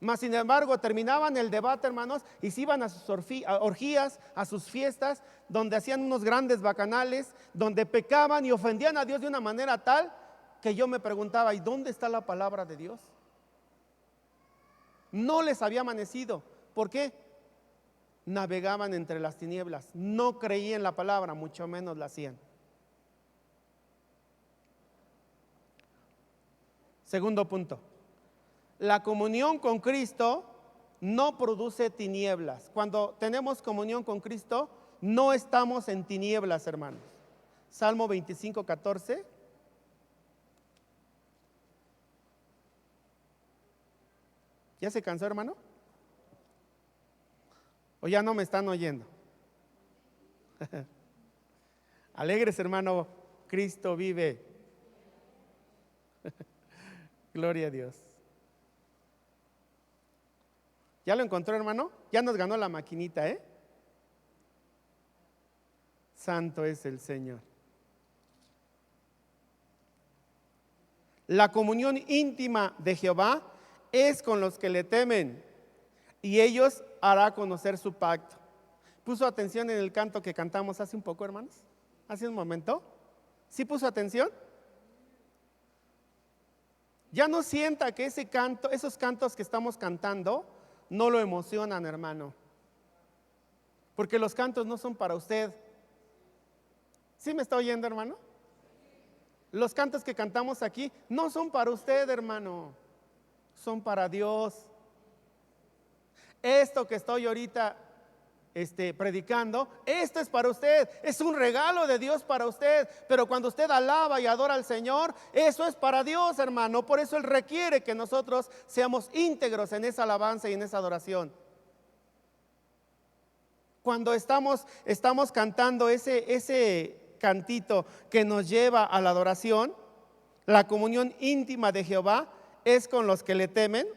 Mas sin embargo terminaban el debate, hermanos, y se iban a sus orgías, a sus fiestas, donde hacían unos grandes bacanales, donde pecaban y ofendían a Dios de una manera tal que yo me preguntaba: ¿y dónde está la palabra de Dios? No les había amanecido. ¿Por qué? Navegaban entre las tinieblas, no creían la palabra, mucho menos la hacían. Segundo punto: la comunión con Cristo no produce tinieblas. Cuando tenemos comunión con Cristo, no estamos en tinieblas, hermanos. Salmo 25:14. ¿Ya se cansó, hermano? ¿O ya no me están oyendo? Alegres, hermano, Cristo vive. Gloria a Dios. ¿Ya lo encontró, hermano? Ya nos ganó la maquinita, ¿eh? Santo es el Señor. La comunión íntima de Jehová es con los que le temen, y ellos hará conocer su pacto. ¿Puso atención en el canto que cantamos hace un poco, hermanos? Hace un momento. ¿Sí puso atención? Ya no sienta que ese canto, esos cantos que estamos cantando, no lo emocionan, hermano. Porque los cantos no son para usted. ¿Sí me está oyendo, hermano? Los cantos que cantamos aquí no son para usted, hermano. Son para Dios. Esto que estoy ahorita predicando, esto es para usted, es un regalo de Dios para usted. Pero cuando usted alaba y adora al Señor, eso es para Dios, hermano. Por eso Él requiere que nosotros seamos íntegros en esa alabanza y en esa adoración. Cuando estamos cantando ese cantito que nos lleva a la adoración, la comunión íntima de Jehová es con los que le temen.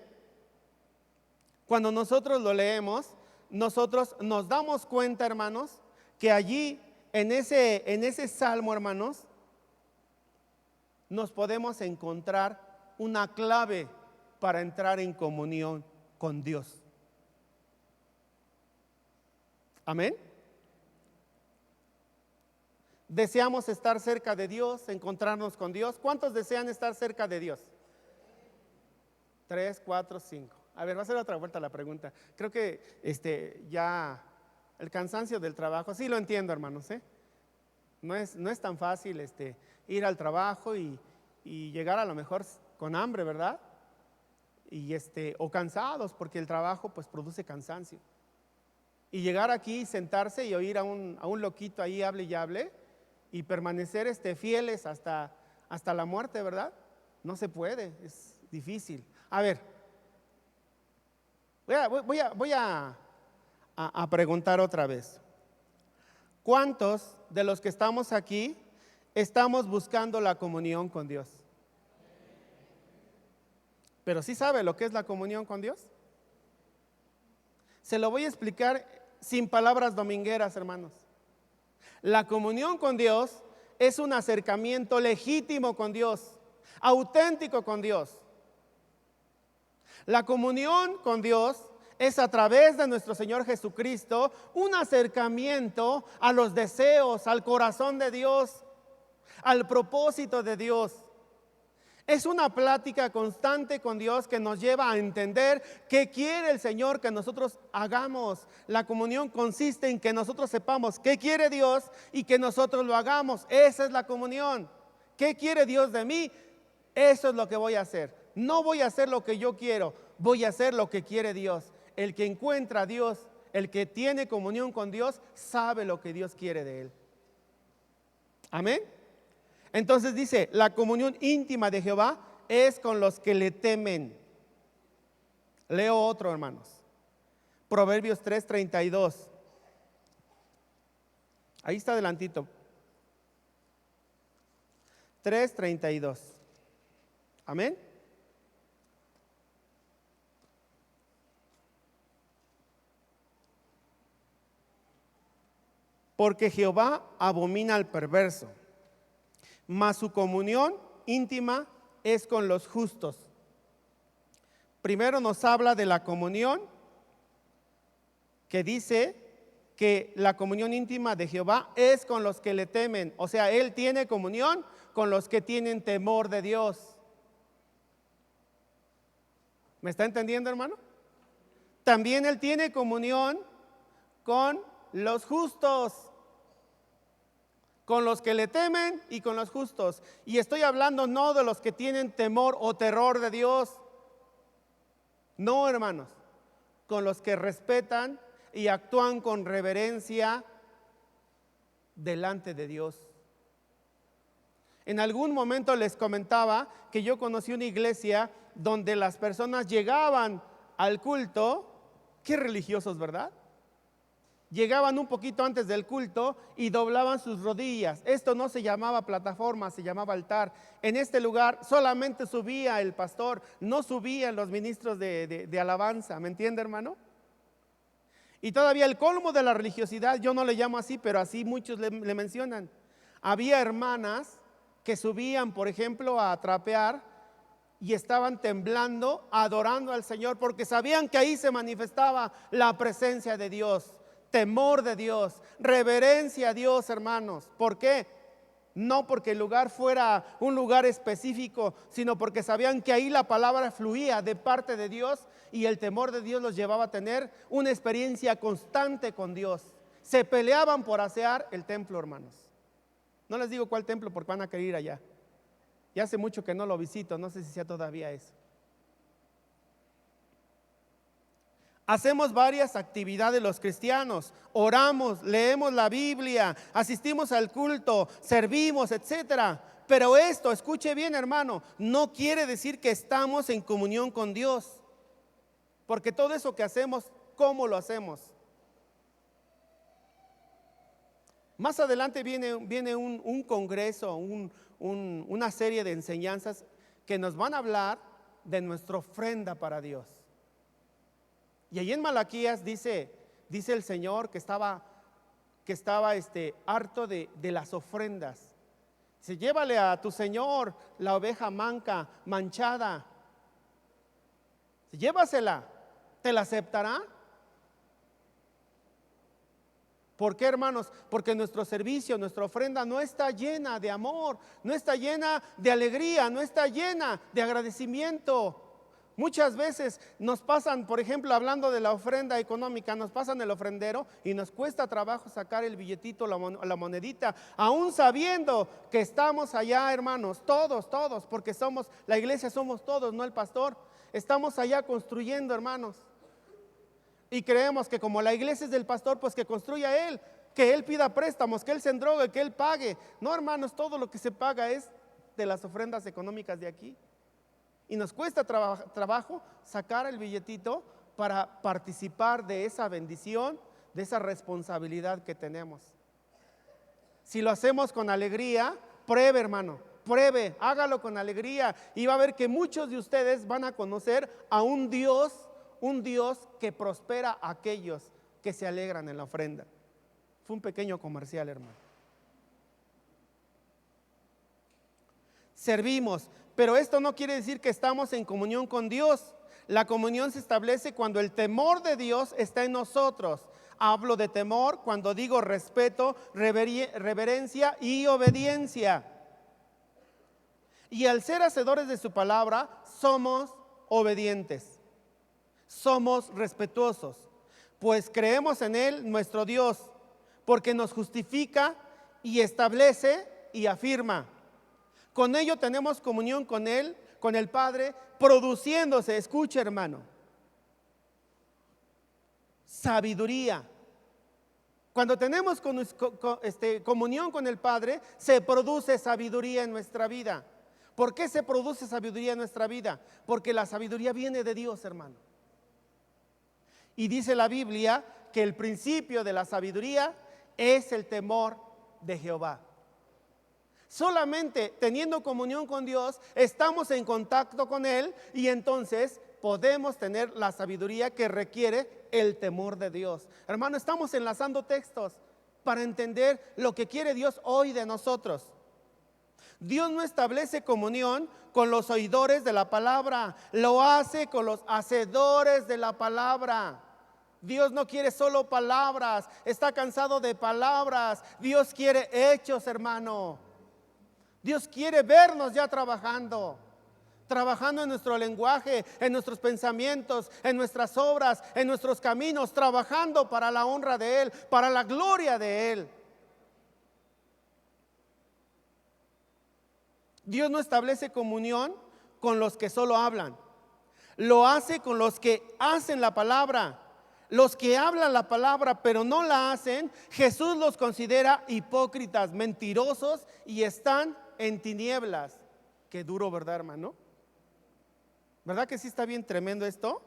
Cuando nosotros lo leemos, nosotros nos damos cuenta, hermanos, que allí en ese salmo, hermanos, nos podemos encontrar una clave para entrar en comunión con Dios. Amén. Deseamos estar cerca de Dios, encontrarnos con Dios. ¿Cuántos desean estar cerca de Dios? 3, 4, 5. A ver, va a ser otra vuelta la pregunta. Creo que ya el cansancio del trabajo, sí lo entiendo, hermanos, ¿eh? No es tan fácil ir al trabajo y llegar a lo mejor con hambre, ¿verdad? O cansados, porque el trabajo pues produce cansancio. Y llegar aquí, sentarse y oír a un loquito ahí hable y hable, y permanecer fieles hasta la muerte, ¿verdad? No se puede, es difícil. A ver, voy a preguntar otra vez. ¿Cuántos de los que estamos aquí estamos buscando la comunión con Dios? Pero ¿sí sabe lo que es la comunión con Dios? Se lo voy a explicar sin palabras domingueras, hermanos. La comunión con Dios es un acercamiento legítimo con Dios, auténtico con Dios. La comunión con Dios es a través de nuestro Señor Jesucristo un acercamiento a los deseos, al corazón de Dios, al propósito de Dios. Es una plática constante con Dios que nos lleva a entender qué quiere el Señor que nosotros hagamos. La comunión consiste en que nosotros sepamos qué quiere Dios y que nosotros lo hagamos. Esa es la comunión. ¿Qué quiere Dios de mí? Eso es lo que voy a hacer. No voy a hacer lo que yo quiero, voy a hacer lo que quiere Dios. El que encuentra a Dios, el que tiene comunión con Dios, sabe lo que Dios quiere de él. Amén. Entonces dice, la comunión íntima de Jehová es con los que le temen. Leo otro, hermanos. Proverbios 3:32. Ahí está adelantito. 3:32. Amén. Porque Jehová abomina al perverso, mas su comunión íntima es con los justos. Primero nos habla de la comunión, que dice que la comunión íntima de Jehová es con los que le temen. O sea, Él tiene comunión con los que tienen temor de Dios. ¿Me está entendiendo, hermano? También Él tiene comunión con los justos, con los que le temen y con los justos. Y estoy hablando no de los que tienen temor o terror de Dios. No, hermanos. con los que respetan y actúan con reverencia delante de Dios. En algún momento les comentaba que yo conocí una iglesia donde las personas llegaban al culto, qué religiosos, ¿verdad? Llegaban un poquito antes del culto y doblaban sus rodillas. Esto no se llamaba plataforma, se llamaba altar. En este lugar solamente subía el pastor, no subían los ministros de alabanza. ¿Me entiende, hermano? Y todavía el colmo de la religiosidad, yo no le llamo así, pero así muchos le mencionan. Había hermanas que subían, por ejemplo, a trapear y estaban temblando, adorando al Señor, porque sabían que ahí se manifestaba la presencia de Dios, temor de Dios, reverencia a Dios, hermanos. ¿Por qué? No porque el lugar fuera un lugar específico, sino porque sabían que ahí la palabra fluía de parte de Dios y el temor de Dios los llevaba a tener una experiencia constante con Dios. Se peleaban por asear el templo, hermanos. No les digo cuál templo porque van a querer ir allá. Ya hace mucho que no lo visito, no sé si sea todavía eso. Hacemos varias actividades los cristianos, oramos, leemos la Biblia, asistimos al culto, servimos, etcétera. Pero esto, escuche bien, hermano, no quiere decir que estamos en comunión con Dios. Porque todo eso que hacemos, ¿cómo lo hacemos? Más adelante viene un congreso, una serie de enseñanzas que nos van a hablar de nuestra ofrenda para Dios. Y ahí en Malaquías dice el Señor que estaba harto de las ofrendas. Dice: llévale a tu Señor la oveja manchada. Llévasela, ¿te la aceptará? ¿Por qué, hermanos? Porque nuestro servicio, nuestra ofrenda no está llena de amor, no está llena de alegría, no está llena de agradecimiento. Muchas veces nos pasan, por ejemplo, hablando de la ofrenda económica, nos pasan el ofrendero y nos cuesta trabajo sacar el billetito, la monedita, aún sabiendo que estamos allá, hermanos, todos, porque la iglesia somos todos, no el pastor. Estamos allá construyendo, hermanos. Y creemos que como la iglesia es del pastor, pues que construya él, que él pida préstamos, que él se endrogue, que él pague. No, hermanos, todo lo que se paga es de las ofrendas económicas de aquí. Y nos cuesta trabajo sacar el billetito para participar de esa bendición, de esa responsabilidad que tenemos. Si lo hacemos con alegría, pruebe, hermano, pruebe, hágalo con alegría y va a ver que muchos de ustedes van a conocer a un Dios que prospera a aquellos que se alegran en la ofrenda. Fue un pequeño comercial, hermano. Servimos, pero esto no quiere decir que estamos en comunión con Dios. La comunión se establece cuando el temor de Dios está en nosotros. Hablo de temor cuando digo respeto, reverencia y obediencia. Y al ser hacedores de su palabra, somos obedientes. Somos respetuosos, pues creemos en Él, nuestro Dios, porque nos justifica y establece y afirma. Con ello tenemos comunión con Él, con el Padre, produciéndose, escucha, hermano, sabiduría. Cuando tenemos comunión con el Padre, se produce sabiduría en nuestra vida. ¿Por qué se produce sabiduría en nuestra vida? Porque la sabiduría viene de Dios, hermano. Y dice la Biblia que el principio de la sabiduría es el temor de Jehová. Solamente teniendo comunión con Dios, estamos en contacto con Él y entonces podemos tener la sabiduría que requiere el temor de Dios. Hermano, estamos enlazando textos para entender lo que quiere Dios hoy de nosotros. Dios no establece comunión con los oidores de la palabra, lo hace con los hacedores de la palabra. Dios no quiere solo palabras, está cansado de palabras. Dios quiere hechos, hermano. Dios quiere vernos ya trabajando en nuestro lenguaje, en nuestros pensamientos, en nuestras obras, en nuestros caminos, trabajando para la honra de Él, para la gloria de Él. Dios no establece comunión con los que solo hablan. Lo hace con los que hacen la palabra. Los que hablan la palabra pero no la hacen, Jesús los considera hipócritas, mentirosos y están en tinieblas. Qué duro, ¿verdad, hermano? ¿Verdad que sí está bien tremendo esto?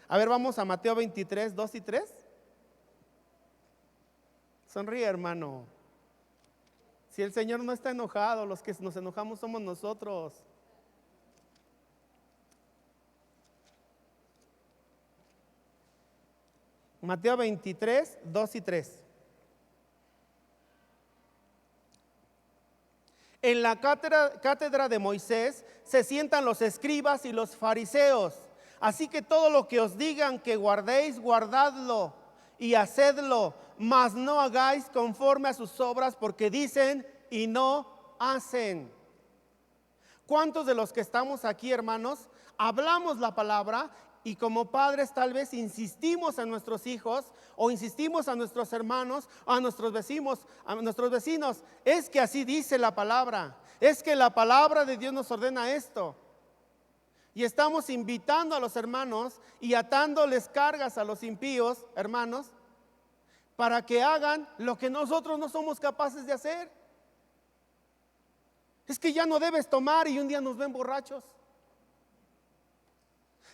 A ver, vamos a Mateo 23, 2 y 3. Sonríe, hermano. Si el Señor no está enojado, los que nos enojamos somos nosotros. Mateo 23, 2 y 3. En la cátedra de Moisés se sientan los escribas y los fariseos. Así que todo lo que os digan que guardéis, guardadlo y hacedlo, mas no hagáis conforme a sus obras, porque dicen y no hacen. ¿Cuántos de los que estamos aquí, hermanos, hablamos la palabra y como padres tal vez insistimos a nuestros hijos o insistimos a nuestros hermanos o a nuestros vecinos? Es que así dice la palabra, es que la palabra de Dios nos ordena esto. Y estamos invitando a los hermanos y atándoles cargas a los impíos, hermanos, para que hagan lo que nosotros no somos capaces de hacer. Es que ya no debes tomar y un día nos ven borrachos.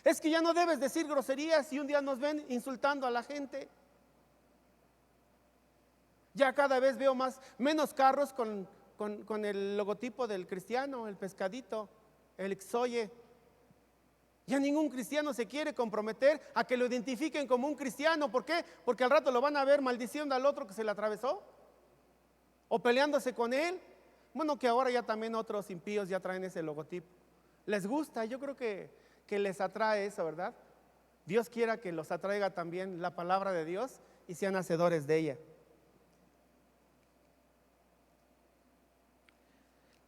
Es que ya no debes decir groserías y un día nos ven insultando a la gente. Ya cada vez veo menos carros con el logotipo del cristiano, el pescadito, el Xoye. Ya ningún cristiano se quiere comprometer a que lo identifiquen como un cristiano. ¿Por qué? Porque al rato lo van a ver maldiciendo al otro que se le atravesó o peleándose con él. Bueno, que ahora ya también otros impíos ya traen ese logotipo. Les gusta, yo creo que les atrae eso, ¿verdad? Dios quiera que los atraiga también la palabra de Dios y sean hacedores de ella.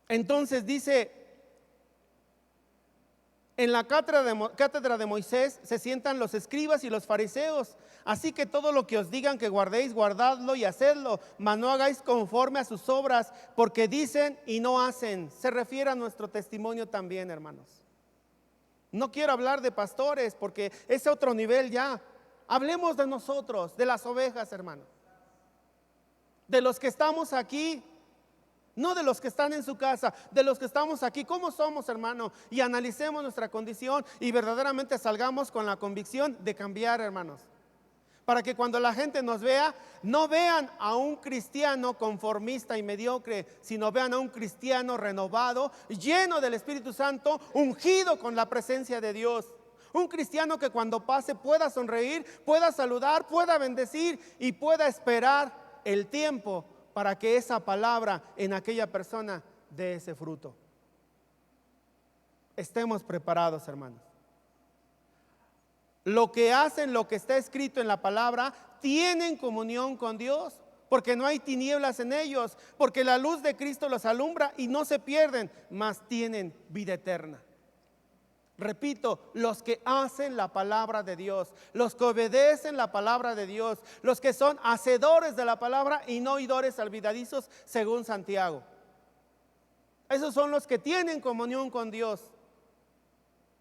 Entonces dice, en la cátedra de Moisés se sientan los escribas y los fariseos. Así que todo lo que os digan que guardéis, guardadlo y hacedlo, mas no hagáis conforme a sus obras, porque dicen y no hacen. Se refiere a nuestro testimonio también, hermanos. No quiero hablar de pastores porque es otro nivel ya. Hablemos de nosotros, de las ovejas, hermano. De los que estamos aquí. No de los que están en su casa, de los que estamos aquí. ¿Cómo somos, hermano? Y analicemos nuestra condición y verdaderamente salgamos con la convicción de cambiar, hermanos. Para que cuando la gente nos vea, no vean a un cristiano conformista y mediocre, sino vean a un cristiano renovado, lleno del Espíritu Santo, ungido con la presencia de Dios. Un cristiano que cuando pase pueda sonreír, pueda saludar, pueda bendecir y pueda esperar el tiempo para que esa palabra en aquella persona dé ese fruto. Estemos preparados, hermanos. Lo que hacen, lo que está escrito en la palabra, tienen comunión con Dios, porque no hay tinieblas en ellos, porque la luz de Cristo los alumbra y no se pierden, mas tienen vida eterna. Repito, los que hacen la palabra de Dios, los que obedecen la palabra de Dios, los que son hacedores de la palabra y no oidores olvidadizos, según Santiago. Esos son los que tienen comunión con Dios.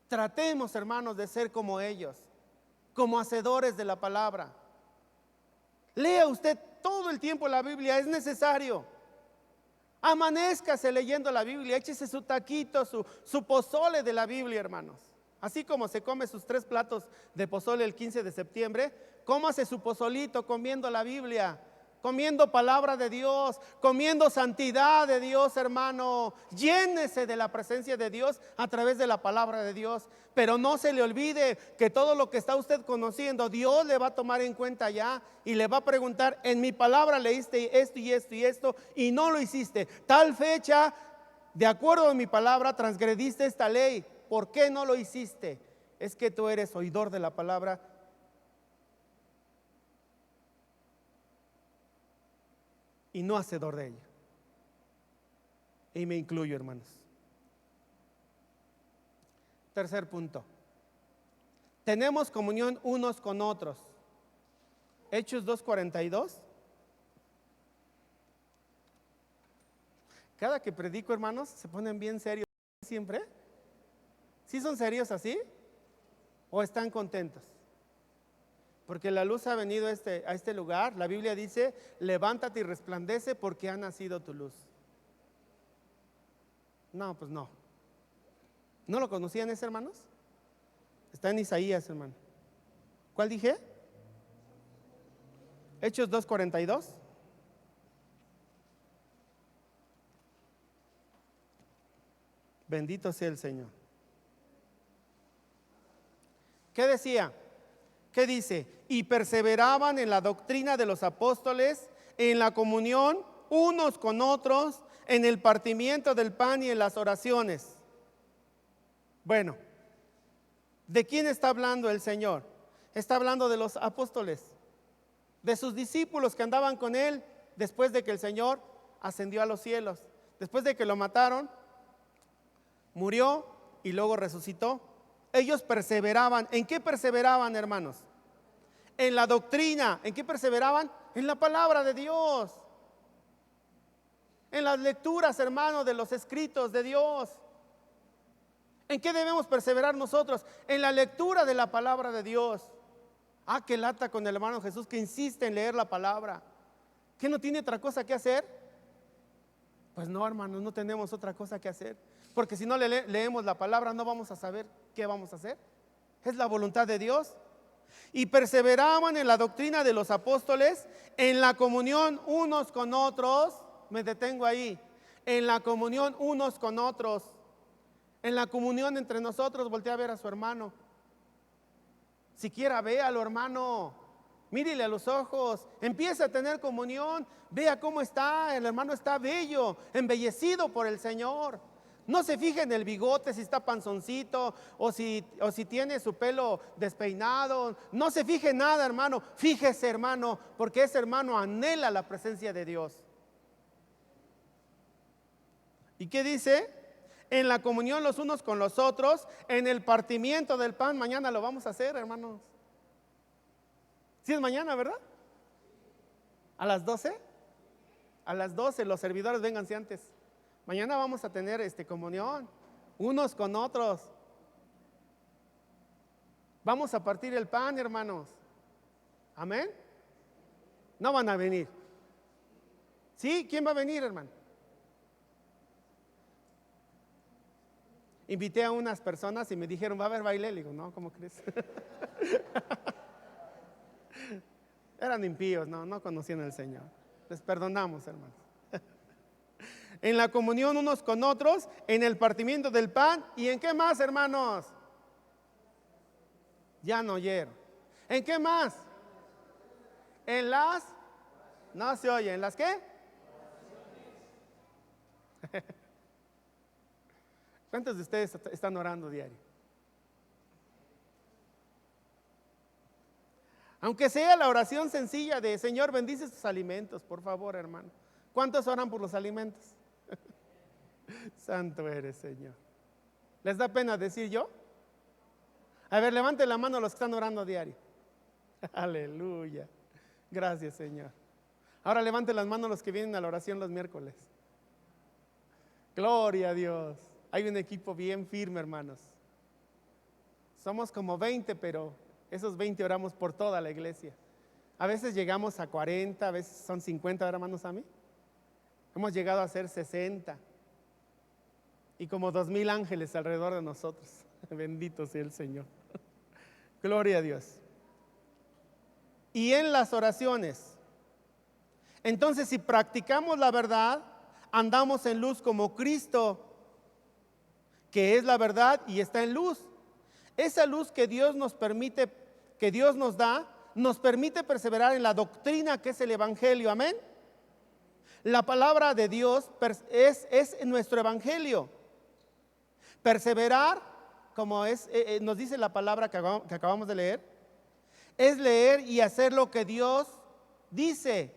Tratemos, hermanos, de ser como ellos, como hacedores de la palabra. Lea usted todo el tiempo la Biblia, es necesario. Amanézcase leyendo la Biblia, échese su taquito, su pozole de la Biblia, hermanos. Así como se come sus 3 platos de pozole el 15 de septiembre, cómase su pozolito comiendo la Biblia, comiendo palabra de Dios, comiendo santidad de Dios, hermano. Llénese de la presencia de Dios a través de la palabra de Dios. Pero no se le olvide que todo lo que está usted conociendo, Dios le va a tomar en cuenta ya y le va a preguntar: en mi palabra leíste esto y esto y esto y no lo hiciste. Tal fecha, de acuerdo a mi palabra, transgrediste esta ley. ¿Por qué no lo hiciste? Es que tú eres oidor de la palabra y no hacedor de ella. Y me incluyo, hermanos. Tercer punto. Tenemos comunión unos con otros. Hechos 2:42. Cada que predico, hermanos, se ponen bien serios siempre. ¿Sí son serios así? ¿O están contentos? Porque la luz ha venido a este lugar. La Biblia dice, levántate y resplandece porque ha nacido tu luz. No, pues no. ¿No lo conocían ese, hermanos? Está en Isaías, hermano. ¿Cuál dije? Hechos 2:42. Bendito sea el Señor. ¿Qué decía? ¿Qué dice? Y perseveraban en la doctrina de los apóstoles, en la comunión unos con otros, en el partimiento del pan y en las oraciones. Bueno, ¿de quién está hablando el Señor? Está hablando de los apóstoles, de sus discípulos que andaban con Él después de que el Señor ascendió a los cielos, después de que lo mataron, murió y luego resucitó. Ellos perseveraban. ¿En qué perseveraban, hermanos? En la doctrina. ¿En qué perseveraban? En la palabra de Dios. En las lecturas, hermanos, de los escritos de Dios. ¿En qué debemos perseverar nosotros? En la lectura de la palabra de Dios. Ah, qué lata con el hermano Jesús que insiste en leer la palabra. ¿Qué no tiene otra cosa que hacer? Pues no, hermanos, no tenemos otra cosa que hacer. Porque si no leemos la palabra no vamos a saber qué vamos a hacer. Es la voluntad de Dios. Y perseveraban en la doctrina de los apóstoles, en la comunión unos con otros. Me detengo ahí. En la comunión unos con otros. En la comunión entre nosotros. Voltea a ver a su hermano. Siquiera véalo, hermano. Mírele a los ojos. Empieza a tener comunión. Vea cómo está. El hermano está bello, embellecido por el Señor. No se fije en el bigote, si está panzoncito o si tiene su pelo despeinado. No se fije en nada, hermano. Fíjese, hermano, porque ese hermano anhela la presencia de Dios. ¿Y qué dice? En la comunión los unos con los otros, en el partimiento del pan. Mañana lo vamos a hacer, hermanos. ¿Sí es mañana, verdad? ¿A las 12? A las 12, los servidores vénganse antes. Mañana vamos a tener comunión, unos con otros. Vamos a partir el pan, hermanos. Amén. No van a venir. ¿Sí? ¿Quién va a venir, hermano? Invité a unas personas y me dijeron, ¿va a haber baile? Le digo, no, ¿cómo crees? Eran impíos, no conocían al Señor. Les perdonamos, hermanos. En la comunión unos con otros, en el partimiento del pan. ¿Y en qué más, hermanos? Ya no oyeron. ¿En qué más? En las... No se oye. ¿En las qué? ¿Cuántos de ustedes están orando diario? Aunque sea la oración sencilla de Señor, bendice sus alimentos, por favor, hermano. ¿Cuántos oran por los alimentos? Santo eres, Señor. ¿Les da pena decir yo? A ver, levante la mano los que están orando diario. Aleluya. Gracias, Señor. Ahora levante las manos los que vienen a la oración los miércoles. Gloria a Dios. Hay un equipo bien firme, hermanos. Somos como 20, pero esos 20 oramos por toda la iglesia. A veces llegamos a 40, a veces son 50, ¿verdad, hermanos a mí? Hemos llegado a ser 60 y como 2,000 ángeles alrededor de nosotros. Bendito sea el Señor. Gloria a Dios. Y en las oraciones. Entonces, si practicamos la verdad, andamos en luz como Cristo, que es la verdad y está en luz. Esa luz que Dios nos permite, que Dios nos da, nos permite perseverar en la doctrina que es el Evangelio. Amén. La palabra de Dios es nuestro Evangelio. Perseverar, como nos dice la palabra que acabamos de leer, es leer y hacer lo que Dios dice.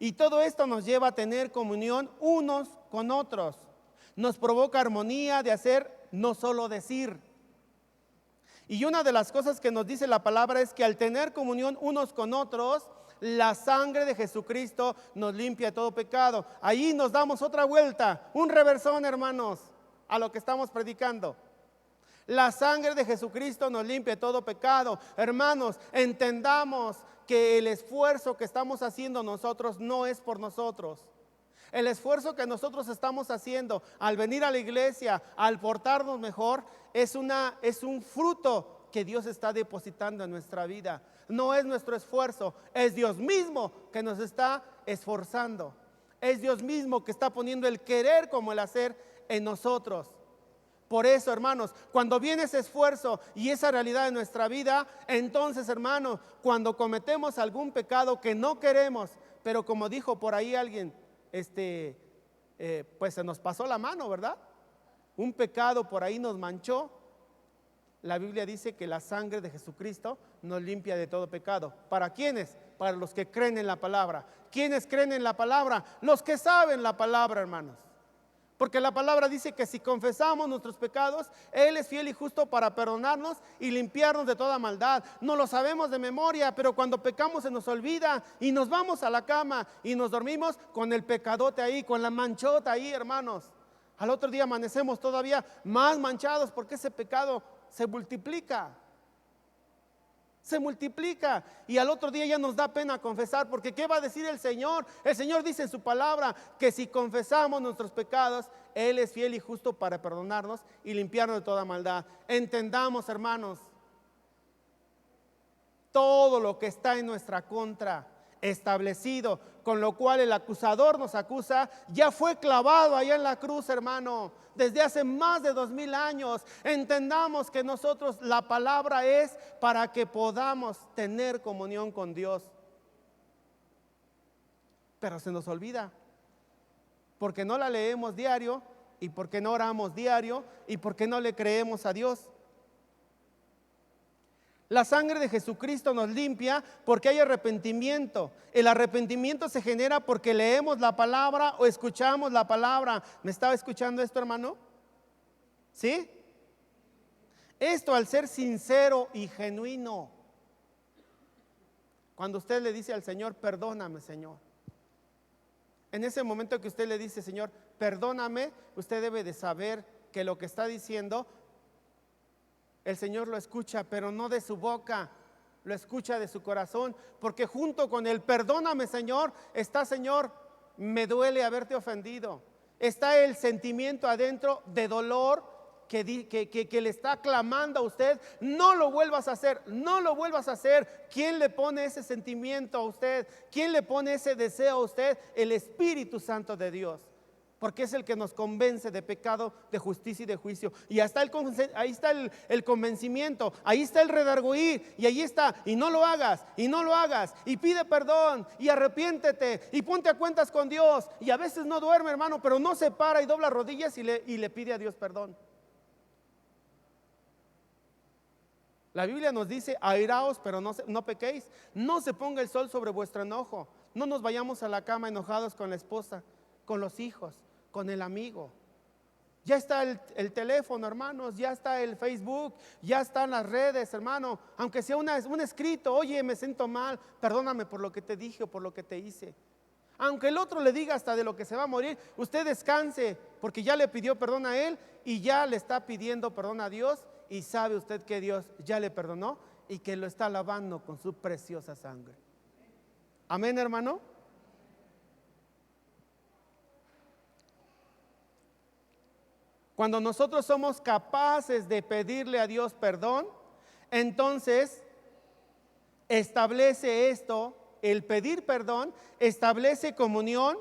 Y todo esto nos lleva a tener comunión unos con otros. Nos provoca armonía de hacer, no solo decir. Y una de las cosas que nos dice la palabra es que al tener comunión unos con otros, la sangre de Jesucristo nos limpia de todo pecado. Ahí nos damos otra vuelta, un reversón, hermanos, a lo que estamos predicando. La sangre de Jesucristo nos limpia de todo pecado. Hermanos, entendamos que el esfuerzo que estamos haciendo nosotros no es por nosotros. El esfuerzo que nosotros estamos haciendo al venir a la iglesia, al portarnos mejor, es un fruto que Dios está depositando en nuestra vida. No es nuestro esfuerzo, es Dios mismo que nos está esforzando. Es Dios mismo que está poniendo el querer como el hacer en nosotros. Por eso, hermanos, cuando viene ese esfuerzo y esa realidad en nuestra vida, entonces, hermanos, cuando cometemos algún pecado que no queremos, pero como dijo por ahí alguien, pues se nos pasó la mano, ¿verdad? Un pecado por ahí nos manchó. La Biblia dice que la sangre de Jesucristo nos limpia de todo pecado. ¿Para quiénes? Para los que creen en la palabra. ¿Quiénes creen en la palabra? Los que saben la palabra, hermanos. Porque la palabra dice que si confesamos nuestros pecados, Él es fiel y justo para perdonarnos y limpiarnos de toda maldad. No lo sabemos de memoria, pero cuando pecamos se nos olvida y nos vamos a la cama y nos dormimos con el pecadote ahí, con la manchota ahí, hermanos. Al otro día amanecemos todavía más manchados porque ese pecado se multiplica. Se multiplica y al otro día ya nos da pena confesar, porque ¿qué va a decir el Señor? El Señor dice en su palabra que si confesamos nuestros pecados, Él es fiel y justo para perdonarnos y limpiarnos de toda maldad. Entendamos, hermanos, todo lo que está en nuestra contra establecido, con lo cual el acusador nos acusa, ya fue clavado allá en la cruz, hermano, desde hace más de 2000 años. Entendamos que nosotros, la palabra es para que podamos tener comunión con Dios, pero se nos olvida, porque no la leemos diario, y porque no oramos diario, y porque no le creemos a Dios. La sangre de Jesucristo nos limpia porque hay arrepentimiento. El arrepentimiento se genera porque leemos la palabra o escuchamos la palabra. ¿Me estaba escuchando esto, hermano? ¿Sí? Esto al ser sincero y genuino. Cuando usted le dice al Señor, perdóname, Señor. En ese momento que usted le dice, Señor, perdóname, usted debe de saber que lo que está diciendo, el Señor lo escucha, pero no de su boca, lo escucha de su corazón, porque junto con el perdóname, Señor, está, Señor, me duele haberte ofendido. Está el sentimiento adentro de dolor que le está clamando a usted, no lo vuelvas a hacer, no lo vuelvas a hacer. ¿Quién le pone ese sentimiento a usted? ¿Quién le pone ese deseo a usted? El Espíritu Santo de Dios. Porque es el que nos convence de pecado, de justicia y de juicio. Y ahí está el convencimiento, ahí está el redarguir, y ahí está, y no lo hagas, y no lo hagas, y pide perdón, y arrepiéntete, y ponte a cuentas con Dios. Y a veces no duerme, hermano, pero no se para y dobla rodillas y le pide a Dios perdón. La Biblia nos dice, airaos, pero no pequéis. No se ponga el sol sobre vuestro enojo. No nos vayamos a la cama enojados con la esposa, con los hijos, con el amigo. Ya está el teléfono, hermanos, ya está el Facebook, ya están las redes, hermano. Aunque sea un escrito, oye, me siento mal, perdóname por lo que te dije o por lo que te hice. Aunque el otro le diga hasta de lo que se va a morir, usted descanse, porque ya le pidió perdón a él y ya le está pidiendo perdón a Dios, y sabe usted que Dios ya le perdonó y que lo está lavando con su preciosa sangre. Amén, hermano. Cuando nosotros somos capaces de pedirle a Dios perdón, entonces establece esto, el pedir perdón, establece comunión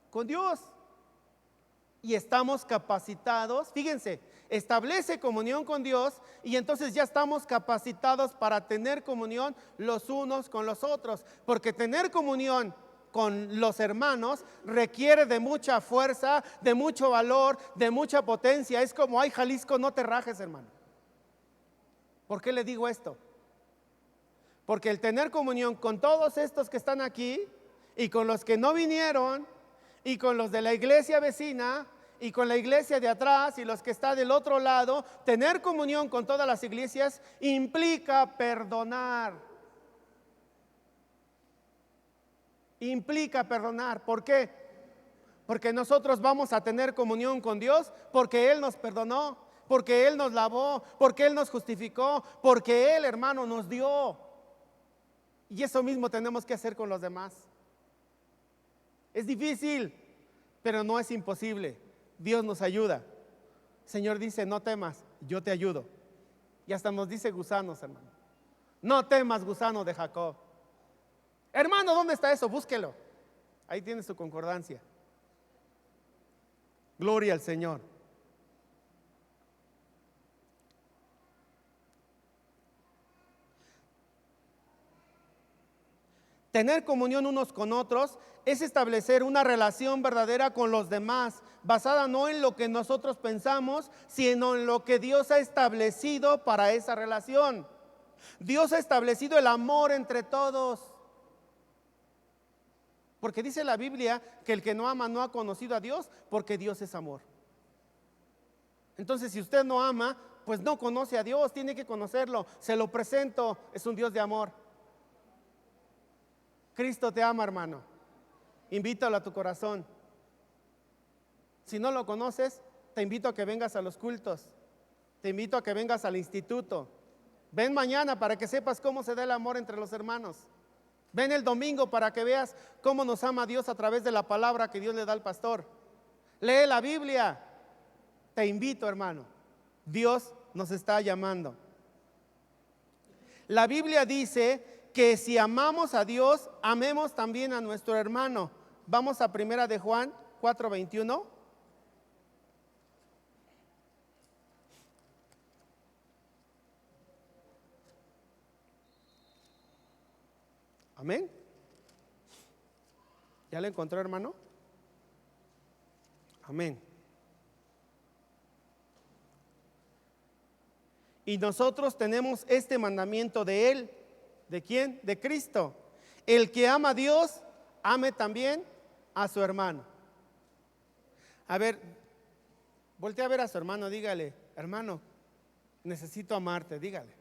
con Dios. Y estamos capacitados, fíjense, establece comunión con Dios y entonces ya estamos capacitados para tener comunión los unos con los otros. Porque tener comunión con los hermanos requiere de mucha fuerza, de mucho valor, de mucha potencia. Es como, ay, Jalisco, no te rajes, hermano. ¿Por qué le digo esto? Porque el tener comunión con todos estos que están aquí y con los que no vinieron y con los de la iglesia vecina y con la iglesia de atrás y los que están del otro lado, tener comunión con todas las iglesias implica perdonar. Implica perdonar. ¿Por qué? Porque nosotros vamos a tener comunión con Dios porque Él nos perdonó. porque Él nos lavó, porque Él nos justificó, porque Él, hermano, nos dio. Y eso mismo tenemos que hacer con los demás. Es difícil, pero no es imposible. Dios nos ayuda. El Señor dice, no temas, yo te ayudo. Y hasta nos dice gusanos, hermano. No temas, gusano de Jacob. Hermano, ¿dónde está eso? Búsquelo. Ahí tiene su concordancia. Gloria al Señor. Tener comunión unos con otros es establecer una relación verdadera con los demás, basada no en lo que nosotros pensamos, sino en lo que Dios ha establecido para esa relación. Dios ha establecido el amor entre todos. Porque dice la Biblia que el que no ama no ha conocido a Dios, porque Dios es amor. Entonces, si usted no ama, pues no conoce a Dios, tiene que conocerlo. Se lo presento, es un Dios de amor. Cristo te ama, hermano. Invítalo a tu corazón. Si no lo conoces, te invito a que vengas a los cultos. Te invito a que vengas al instituto. Ven mañana para que sepas cómo se da el amor entre los hermanos. Ven el domingo para que veas cómo nos ama Dios a través de la palabra que Dios le da al pastor. Lee la Biblia. Te invito, hermano. Dios nos está llamando. La Biblia dice que si amamos a Dios, amemos también a nuestro hermano. Vamos a primera de Juan 4:21. Amén. ¿Ya lo encontró, hermano? Amén. Y nosotros tenemos este mandamiento de Él. ¿De quién? De Cristo. El que ama a Dios, ame también a su hermano. A ver, voltea a ver a su hermano, dígale, hermano, necesito amarte, dígale.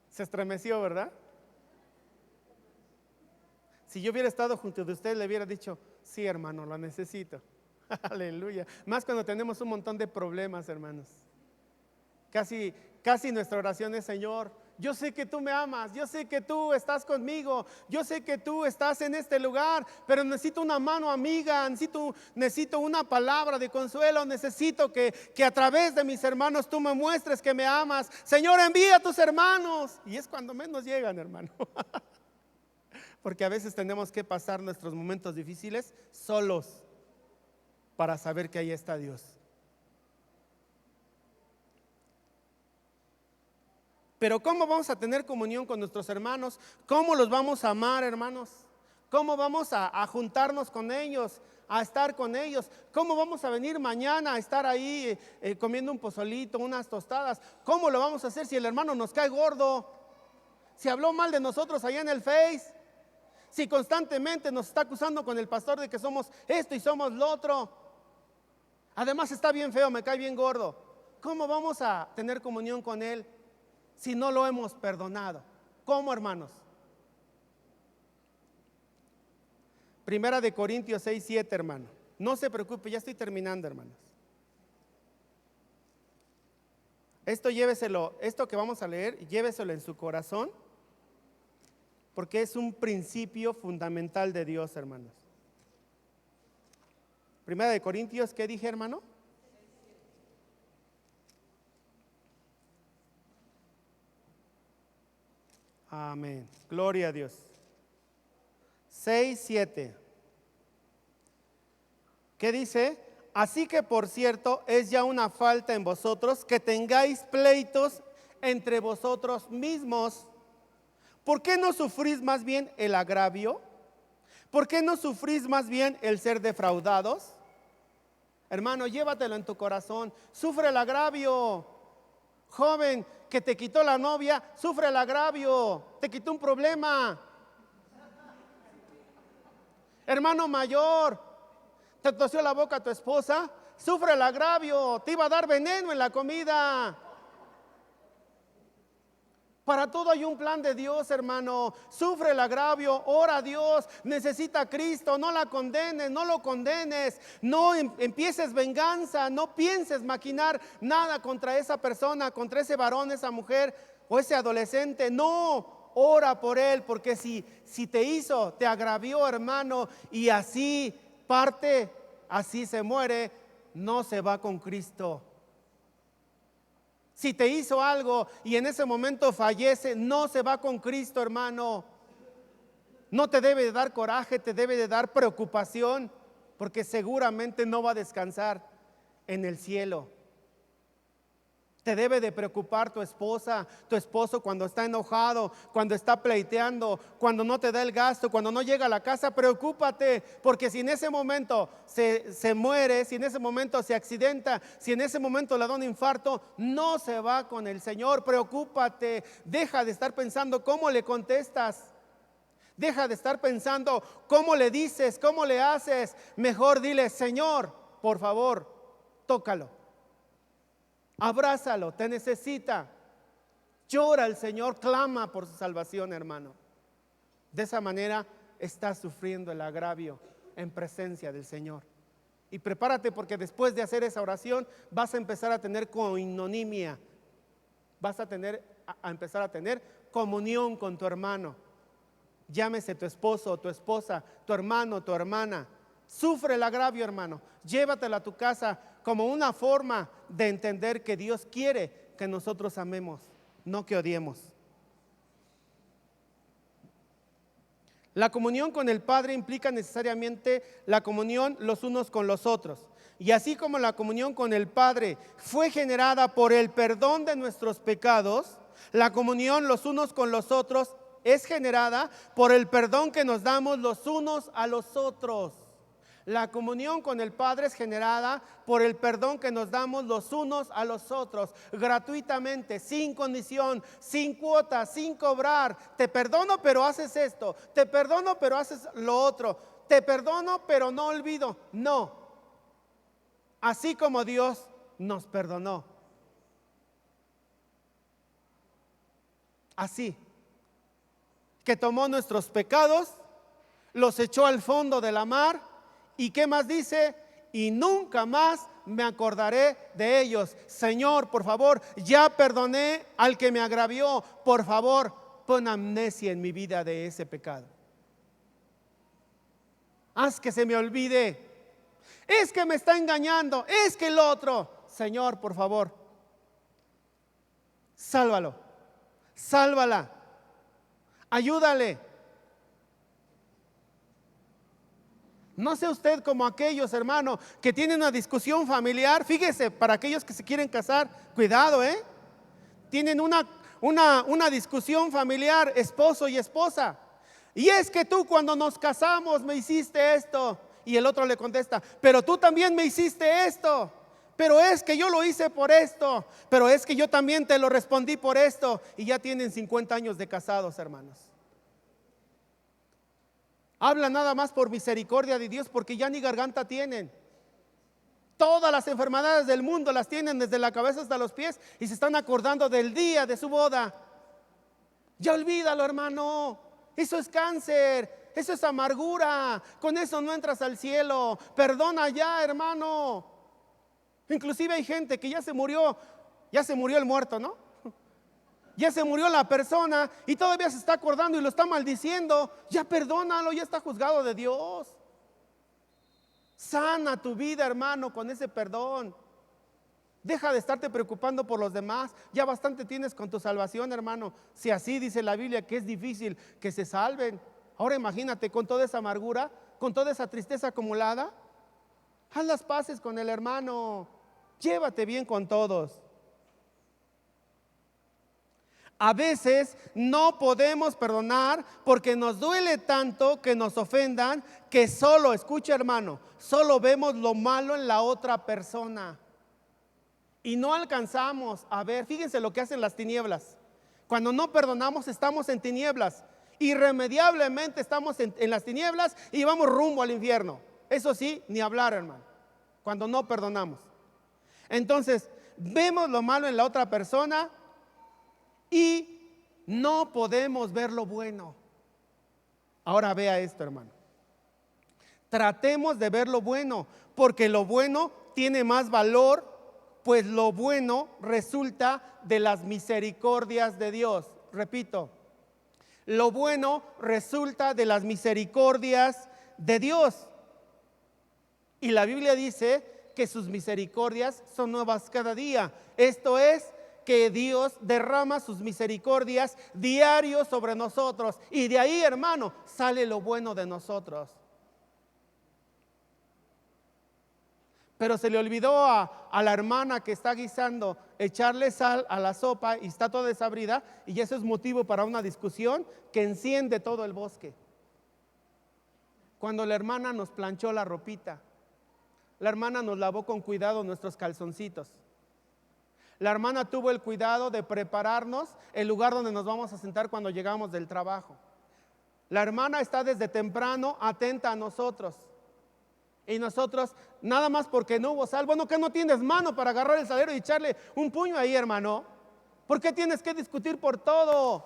Se estremeció, ¿verdad? Si yo hubiera estado junto de usted, le hubiera dicho, sí, hermano, lo necesito. Aleluya. Más cuando tenemos un montón de problemas, hermanos. Casi nuestra oración es, Señor, yo sé que tú me amas, yo sé que tú estás conmigo, yo sé que tú estás en este lugar, pero necesito una mano amiga, necesito una palabra de consuelo, necesito que a través de mis hermanos tú me muestres que me amas. Señor, envía a tus hermanos. Y es cuando menos llegan, hermano. Porque a veces tenemos que pasar nuestros momentos difíciles solos para saber que ahí está Dios. Pero ¿cómo vamos a tener comunión con nuestros hermanos? ¿Cómo los vamos a amar, hermanos? ¿Cómo vamos a juntarnos con ellos, a estar con ellos? ¿Cómo vamos a venir mañana a estar ahí comiendo un pozolito, unas tostadas? ¿Cómo lo vamos a hacer si el hermano nos cae gordo? Si habló mal de nosotros allá en el Face, si constantemente nos está acusando con el pastor de que somos esto y somos lo otro. Además está bien feo, me cae bien gordo. ¿Cómo vamos a tener comunión con él si no lo hemos perdonado? ¿Cómo, hermanos? Primera de Corintios 6:7, hermano. No se preocupe, ya estoy terminando, hermanos. Esto lléveselo, esto que vamos a leer, lléveselo en su corazón, porque es un principio fundamental de Dios, hermanos. Primera de Corintios, ¿qué dije, hermano? Amén. Gloria a Dios. 6:7. ¿Qué dice? Así que, por cierto, es ya una falta en vosotros que tengáis pleitos entre vosotros mismos. ¿Por qué no sufrís más bien el agravio? ¿Por qué no sufrís más bien el ser defraudados? Hermano, llévatelo en tu corazón. Sufre el agravio. Joven que te quitó la novia, sufre el agravio. Te quitó un problema. Hermano mayor, te tosió la boca a tu esposa, sufre el agravio. Te iba a dar veneno en la comida. Para todo hay un plan de Dios, hermano. Sufre el agravio, ora a Dios, necesita a Cristo, no la condenes, no lo condenes, no empieces venganza, no pienses maquinar nada contra esa persona, contra ese varón, esa mujer o ese adolescente. No, ora por él, porque si te hizo, te agravió, hermano, y así parte, así se muere, no se va con Cristo. Si te hizo algo y en ese momento fallece, no se va con Cristo, hermano. No te debe de dar coraje, te debe de dar preocupación, porque seguramente no va a descansar en el cielo. Te debe de preocupar tu esposa, tu esposo cuando está enojado, cuando está pleiteando, cuando no te da el gasto, cuando no llega a la casa. Preocúpate, porque si en ese momento se muere, si en ese momento se accidenta, si en ese momento le da un infarto, no se va con el Señor. Preocúpate, deja de estar pensando cómo le contestas. Deja de estar pensando cómo le dices, cómo le haces. Mejor dile: Señor, por favor, tócalo. Abrázalo, te necesita. Llora al Señor, clama por su salvación, hermano. De esa manera estás sufriendo el agravio en presencia del Señor. Y prepárate, porque después de hacer esa oración vas a empezar a tener coinonimia. Vas a empezar a tener comunión con tu hermano. Llámese tu esposo, tu esposa, tu hermano, tu hermana. Sufre el agravio, hermano. Llévatela a tu casa como una forma de entender que Dios quiere que nosotros amemos, no que odiemos. La comunión con el Padre implica necesariamente la comunión los unos con los otros. Y así como la comunión con el Padre fue generada por el perdón de nuestros pecados, la comunión los unos con los otros es generada por el perdón que nos damos los unos a los otros. La comunión con el Padre es generada por el perdón que nos damos los unos a los otros, gratuitamente, sin condición, sin cuota, sin cobrar. Te perdono, pero haces esto. Te perdono, pero haces lo otro. Te perdono, pero no olvido. No. Así como Dios nos perdonó. Así. Que tomó nuestros pecados, los echó al fondo de la mar. ¿Y qué más dice? Y nunca más me acordaré de ellos. Señor, por favor, ya perdoné al que me agravió. Por favor, pon amnesia en mi vida de ese pecado. Haz que se me olvide. Es que me está engañando, es que el otro. Señor, por favor, sálvalo, sálvala, ayúdale. No sea usted como aquellos, hermano, que tienen una discusión familiar. Fíjese, para aquellos que se quieren casar, cuidado, tienen una discusión familiar, esposo y esposa. Y es que tú, cuando nos casamos, me hiciste esto. Y el otro le contesta: pero tú también me hiciste esto. Pero es que yo lo hice por esto. Pero es que yo también te lo respondí por esto. Y ya tienen 50 años de casados, hermanos. Habla nada más por misericordia de Dios, porque ya ni garganta tienen. Todas las enfermedades del mundo las tienen desde la cabeza hasta los pies, y se están acordando del día de su boda. Ya olvídalo, hermano. Eso es cáncer, eso es amargura. Con eso no entras al cielo. Perdona ya, hermano. Inclusive hay gente que ya se murió el muerto, ¿no? Ya se murió la persona y todavía se está acordando y lo está maldiciendo. Ya perdónalo, ya está juzgado de Dios. Sana tu vida, hermano, con ese perdón. Deja de estarte preocupando por los demás. Ya bastante tienes con tu salvación, hermano. Si así dice la Biblia que es difícil que se salven, ahora imagínate con toda esa amargura, con toda esa tristeza acumulada. Haz las paces con el hermano. Llévate bien con todos. A veces no podemos perdonar porque nos duele tanto que nos ofendan, que solo, escucha, hermano, solo vemos lo malo en la otra persona y no alcanzamos a ver. Fíjense lo que hacen las tinieblas. Cuando no perdonamos, estamos en tinieblas. Irremediablemente estamos en las tinieblas y vamos rumbo al infierno. Eso sí, ni hablar, hermano, cuando no perdonamos. Entonces, vemos lo malo en la otra persona y No podemos ver lo bueno. Ahora vea esto, hermano. Tratemos de ver lo bueno, porque lo bueno tiene más valor, pues lo bueno resulta de las misericordias de Dios. Repito, lo bueno resulta de las misericordias de Dios. Y la Biblia dice que sus misericordias son nuevas cada día. Esto es, que Dios derrama sus misericordias diarios sobre nosotros. Y de ahí, hermano, sale lo bueno de nosotros. Pero se le olvidó a la hermana que está guisando echarle sal a la sopa y está toda desabrida, y eso es motivo para una discusión que enciende todo el bosque. Cuando la hermana nos planchó la ropita, la hermana nos lavó con cuidado nuestros calzoncitos, la hermana tuvo el cuidado de prepararnos el lugar donde nos vamos a sentar cuando llegamos del trabajo. La hermana está desde temprano atenta a nosotros. Y nosotros, nada más porque no hubo sal, bueno, que no tienes mano para agarrar el salero y echarle un puño ahí, hermano. ¿Por qué tienes que discutir por todo?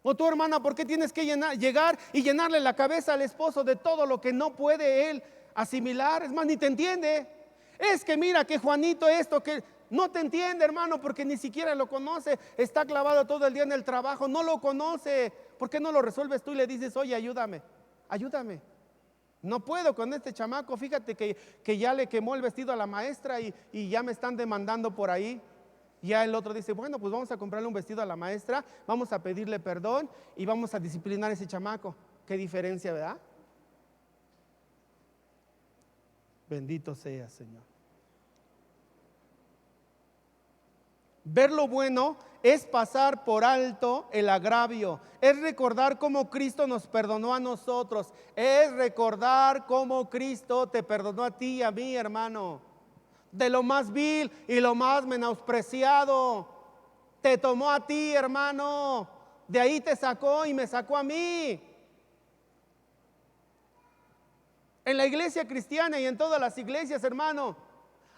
O tu hermana, ¿por qué tienes que llegar y llenarle la cabeza al esposo de todo lo que no puede él asimilar? Es más, ni te entiende. Es que mira que Juanito esto, que no te entiende, hermano, porque ni siquiera lo conoce. Está clavado todo el día en el trabajo, no lo conoce. ¿Por qué no lo resuelves tú y le dices, oye, ayúdame, ayúdame? No puedo con este chamaco, fíjate que ya le quemó el vestido a la maestra y ya me están demandando por ahí. Ya el otro dice, bueno, pues vamos a comprarle un vestido a la maestra, vamos a pedirle perdón y vamos a disciplinar a ese chamaco. Qué diferencia, ¿verdad? Bendito sea, Señor. Ver lo bueno es pasar por alto el agravio, es recordar cómo Cristo nos perdonó a nosotros, es recordar cómo Cristo te perdonó a ti y a mí, hermano, de lo más vil y lo más menospreciado. Te tomó a ti, hermano, de ahí te sacó y me sacó a mí. En la iglesia cristiana y en todas las iglesias, hermano,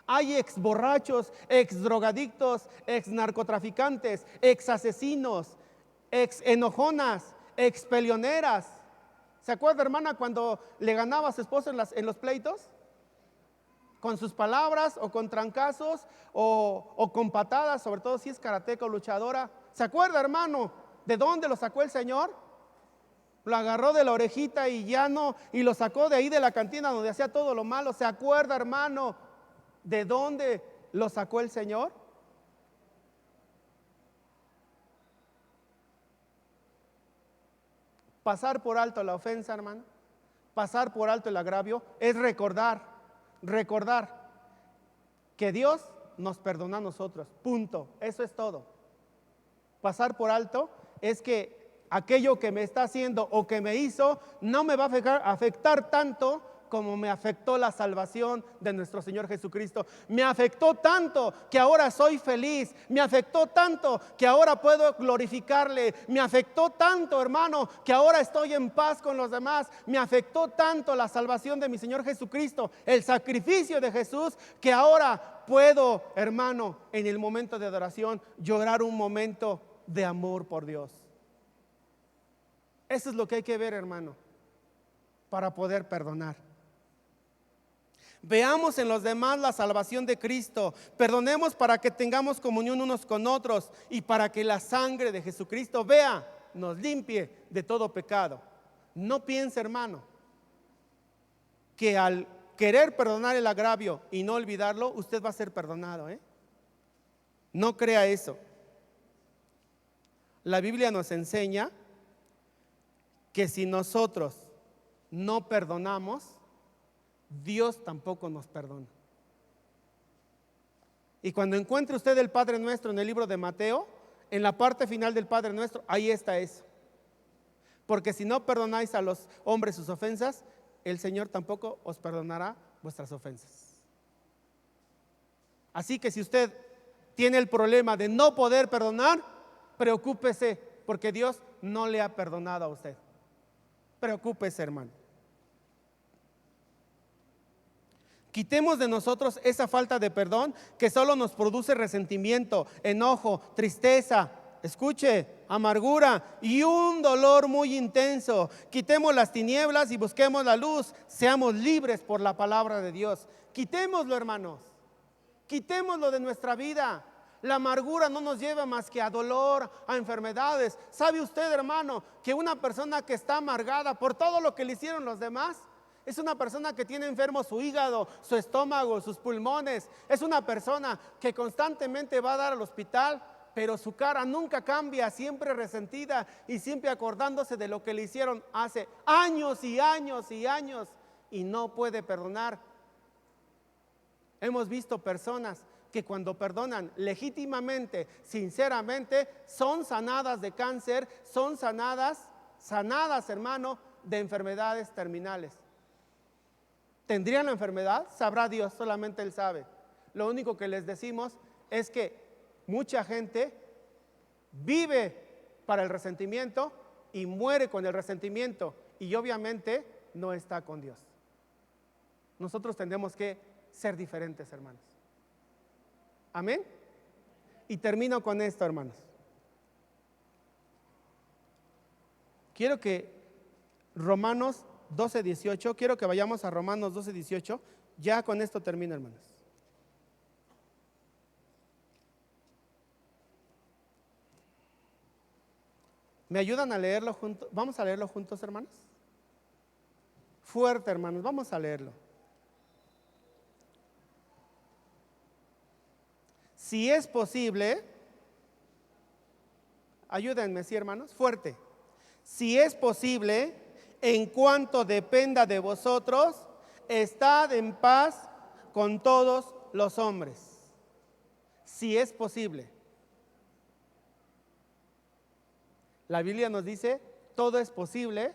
hay ex borrachos, ex drogadictos, ex narcotraficantes, ex asesinos, ex enojonas, ex peleoneras. ¿Se acuerda, hermana, cuando le ganaba a su esposo en los pleitos? Con sus palabras o con trancazos o con patadas, sobre todo si es karateca o luchadora. ¿Se acuerda, hermano, de dónde lo sacó el Señor? Lo agarró de la orejita y ya no, y lo sacó de ahí de la cantina donde hacía todo lo malo. ¿Se acuerda, hermano, de dónde lo sacó el Señor? Pasar por alto la ofensa, hermano, pasar por alto el agravio, es recordar que Dios nos perdonó a nosotros, punto, eso es todo. Pasar por alto es que aquello que me está haciendo o que me hizo no me va a afectar tanto como me afectó la salvación de nuestro Señor Jesucristo. Me afectó tanto que ahora soy feliz. Me afectó tanto que ahora puedo glorificarle. Me afectó tanto, hermano, que ahora estoy en paz con los demás. Me afectó tanto la salvación de mi Señor Jesucristo, el sacrificio de Jesús, que ahora puedo, hermano, en el momento de adoración, llorar un momento de amor por Dios. Eso es lo que hay que ver, hermano, para poder perdonar. Veamos en los demás la salvación de Cristo. Perdonemos para que tengamos comunión unos con otros y para que la sangre de Jesucristo, vea, nos limpie de todo pecado. No piense, hermano, que al querer perdonar el agravio y no olvidarlo, usted va a ser perdonado, ¿eh? No crea eso. La Biblia nos enseña que si nosotros no perdonamos, Dios tampoco nos perdona. Y cuando encuentre usted el Padre Nuestro en el libro de Mateo, en la parte final del Padre Nuestro, ahí está eso. Porque si no perdonáis a los hombres sus ofensas, el Señor tampoco os perdonará vuestras ofensas. Así que si usted tiene el problema de no poder perdonar, preocúpese, porque Dios no le ha perdonado a usted. Preocúpese, hermano. Quitemos de nosotros esa falta de perdón que solo nos produce resentimiento, enojo, tristeza, escuche, amargura y un dolor muy intenso. Quitemos las tinieblas y busquemos la luz. Seamos libres por la palabra de Dios. Quitémoslo, hermanos. Quitémoslo de nuestra vida. La amargura no nos lleva más que a dolor, a enfermedades. ¿Sabe usted, hermano, que una persona que está amargada por todo lo que le hicieron los demás, es una persona que tiene enfermo su hígado, su estómago, sus pulmones? Es una persona que constantemente va a dar al hospital, pero su cara nunca cambia, siempre resentida y siempre acordándose de lo que le hicieron hace años y años y años, y no puede perdonar. Hemos visto personas que cuando perdonan legítimamente, sinceramente, son sanadas de cáncer, son sanadas, hermano, de enfermedades terminales. ¿Tendrían la enfermedad? Sabrá Dios, solamente Él sabe. Lo único que les decimos es que mucha gente vive para el resentimiento y muere con el resentimiento, y obviamente no está con Dios. Nosotros tendremos que ser diferentes, hermanos. Amén. Y termino con esto, hermanos. Quiero que Romanos 12:18, quiero que vayamos a Romanos 12:18. Ya con esto termino, hermanos. ¿Me ayudan a leerlo juntos? ¿Vamos a leerlo juntos, hermanos? Fuerte, hermanos, vamos a leerlo. Si es posible, ayúdenme, sí, hermanos, fuerte. Si es posible, en cuanto dependa de vosotros, estad en paz con todos los hombres. Si es posible. La Biblia nos dice, todo es posible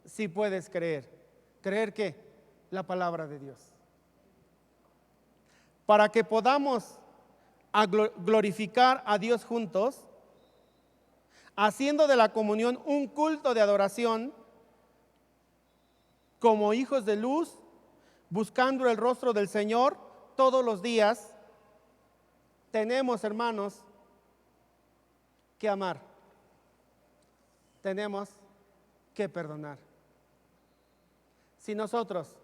si puedes creer. ¿Creer qué? La palabra de Dios. Para que podamos glorificar a Dios juntos, haciendo de la comunión un culto de adoración, como hijos de luz, buscando el rostro del Señor todos los días, tenemos, hermanos, que amar. Tenemos que perdonar. Si nosotros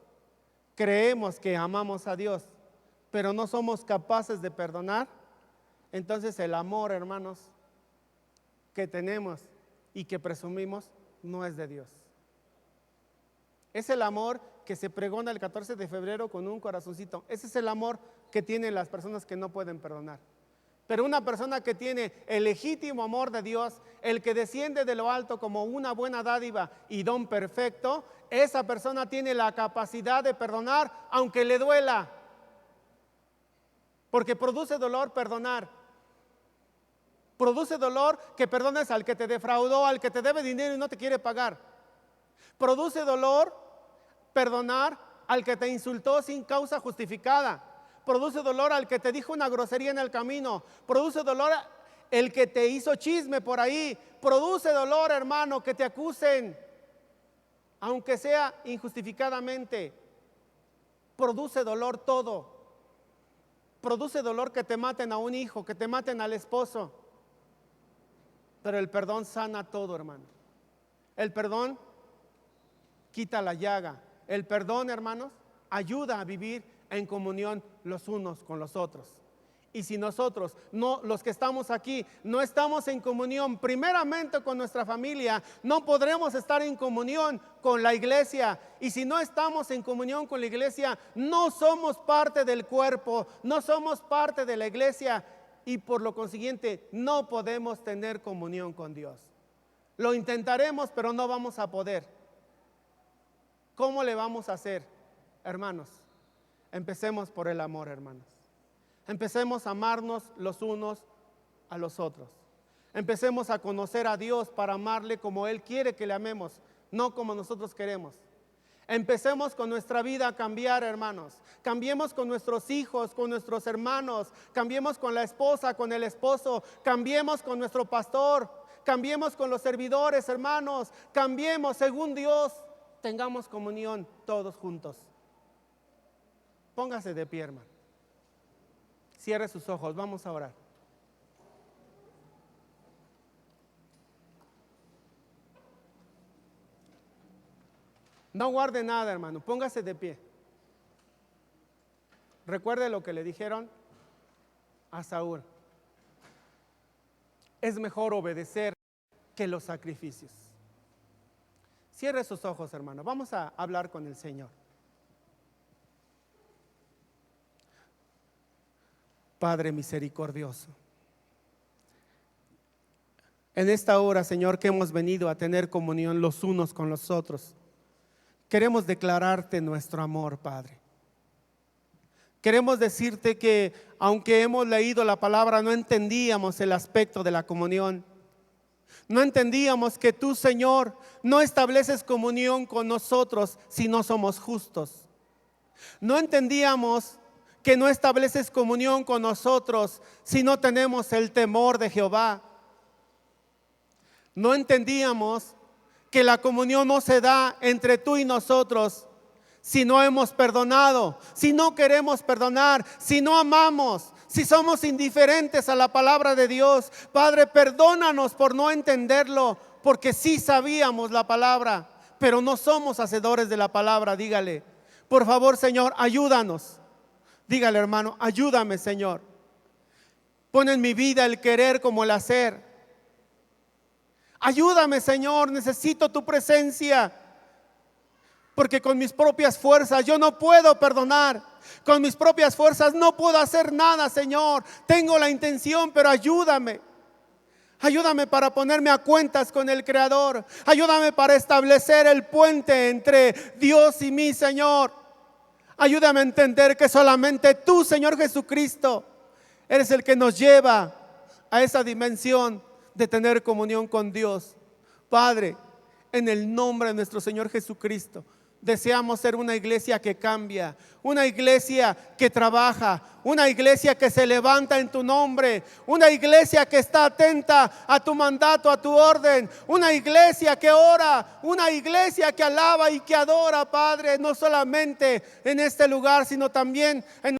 creemos que amamos a Dios, pero no somos capaces de perdonar, entonces el amor, hermanos, que tenemos y que presumimos no es de Dios. Es el amor que se pregona el 14 de febrero con un corazoncito. Ese es el amor que tienen las personas que no pueden perdonar. Pero una persona que tiene el legítimo amor de Dios, el que desciende de lo alto como una buena dádiva y don perfecto, esa persona tiene la capacidad de perdonar aunque le duela. Porque produce dolor perdonar. Produce dolor que perdones al que te defraudó, al que te debe dinero y no te quiere pagar. Produce dolor perdonar al que te insultó sin causa justificada. Produce dolor al que te dijo una grosería en el camino. Produce dolor el que te hizo chisme por ahí. Produce dolor, hermano, que te acusen, aunque sea injustificadamente. Produce dolor todo. Produce dolor que te maten a un hijo, que te maten al esposo. Pero el perdón sana todo, hermano. El perdón quita la llaga. El perdón, hermanos, ayuda a vivir en comunión los unos con los otros. Y si nosotros, no, los que estamos aquí, no estamos en comunión primeramente con nuestra familia, no podremos estar en comunión con la iglesia. Y si no estamos en comunión con la iglesia, no somos parte del cuerpo, no somos parte de la iglesia, y por lo consiguiente no podemos tener comunión con Dios. Lo intentaremos, pero no vamos a poder. ¿Cómo le vamos a hacer, hermanos? Empecemos por el amor, hermanos. Empecemos a amarnos los unos a los otros. Empecemos a conocer a Dios para amarle como Él quiere que le amemos, no como nosotros queremos. Empecemos con nuestra vida a cambiar, hermanos. Cambiemos con nuestros hijos, con nuestros hermanos. Cambiemos con la esposa, con el esposo. Cambiemos con nuestro pastor. Cambiemos con los servidores, hermanos. Cambiemos según Dios. Tengamos comunión todos juntos. Póngase de pie, hermano. Cierre sus ojos, vamos a orar. No guarde nada, hermano, póngase de pie. Recuerde lo que le dijeron a Saúl. Es mejor obedecer que los sacrificios. Cierre sus ojos, hermano. Vamos a hablar con el Señor. Padre misericordioso, en esta hora, Señor, que hemos venido a tener comunión los unos con los otros, queremos declararte nuestro amor, Padre. Queremos decirte que aunque hemos leído la palabra, no entendíamos el aspecto de la comunión. No entendíamos que tú, Señor, no estableces comunión con nosotros si no somos justos. No entendíamos que no estableces comunión con nosotros si no tenemos el temor de Jehová. No entendíamos que la comunión no se da entre tú y nosotros si no hemos perdonado, si no queremos perdonar, si no amamos, si somos indiferentes a la palabra de Dios. Padre, perdónanos por no entenderlo, porque sí sabíamos la palabra, pero no somos hacedores de la palabra. Dígale, por favor, Señor, ayúdanos. Dígale, hermano, ayúdame, Señor. Pon en mi vida el querer como el hacer. Ayúdame, Señor, necesito tu presencia. Porque con mis propias fuerzas yo no puedo perdonar. Con mis propias fuerzas no puedo hacer nada, Señor. Tengo la intención, pero ayúdame. Ayúdame para ponerme a cuentas con el Creador. Ayúdame para establecer el puente entre Dios y mí, Señor. Ayúdame a entender que solamente tú, Señor Jesucristo, eres el que nos lleva a esa dimensión de tener comunión con Dios. Padre, en el nombre de nuestro Señor Jesucristo, deseamos ser una iglesia que cambia, una iglesia que trabaja, una iglesia que se levanta en tu nombre, una iglesia que está atenta a tu mandato, a tu orden, una iglesia que ora, una iglesia que alaba y que adora, Padre, no solamente en este lugar, sino también en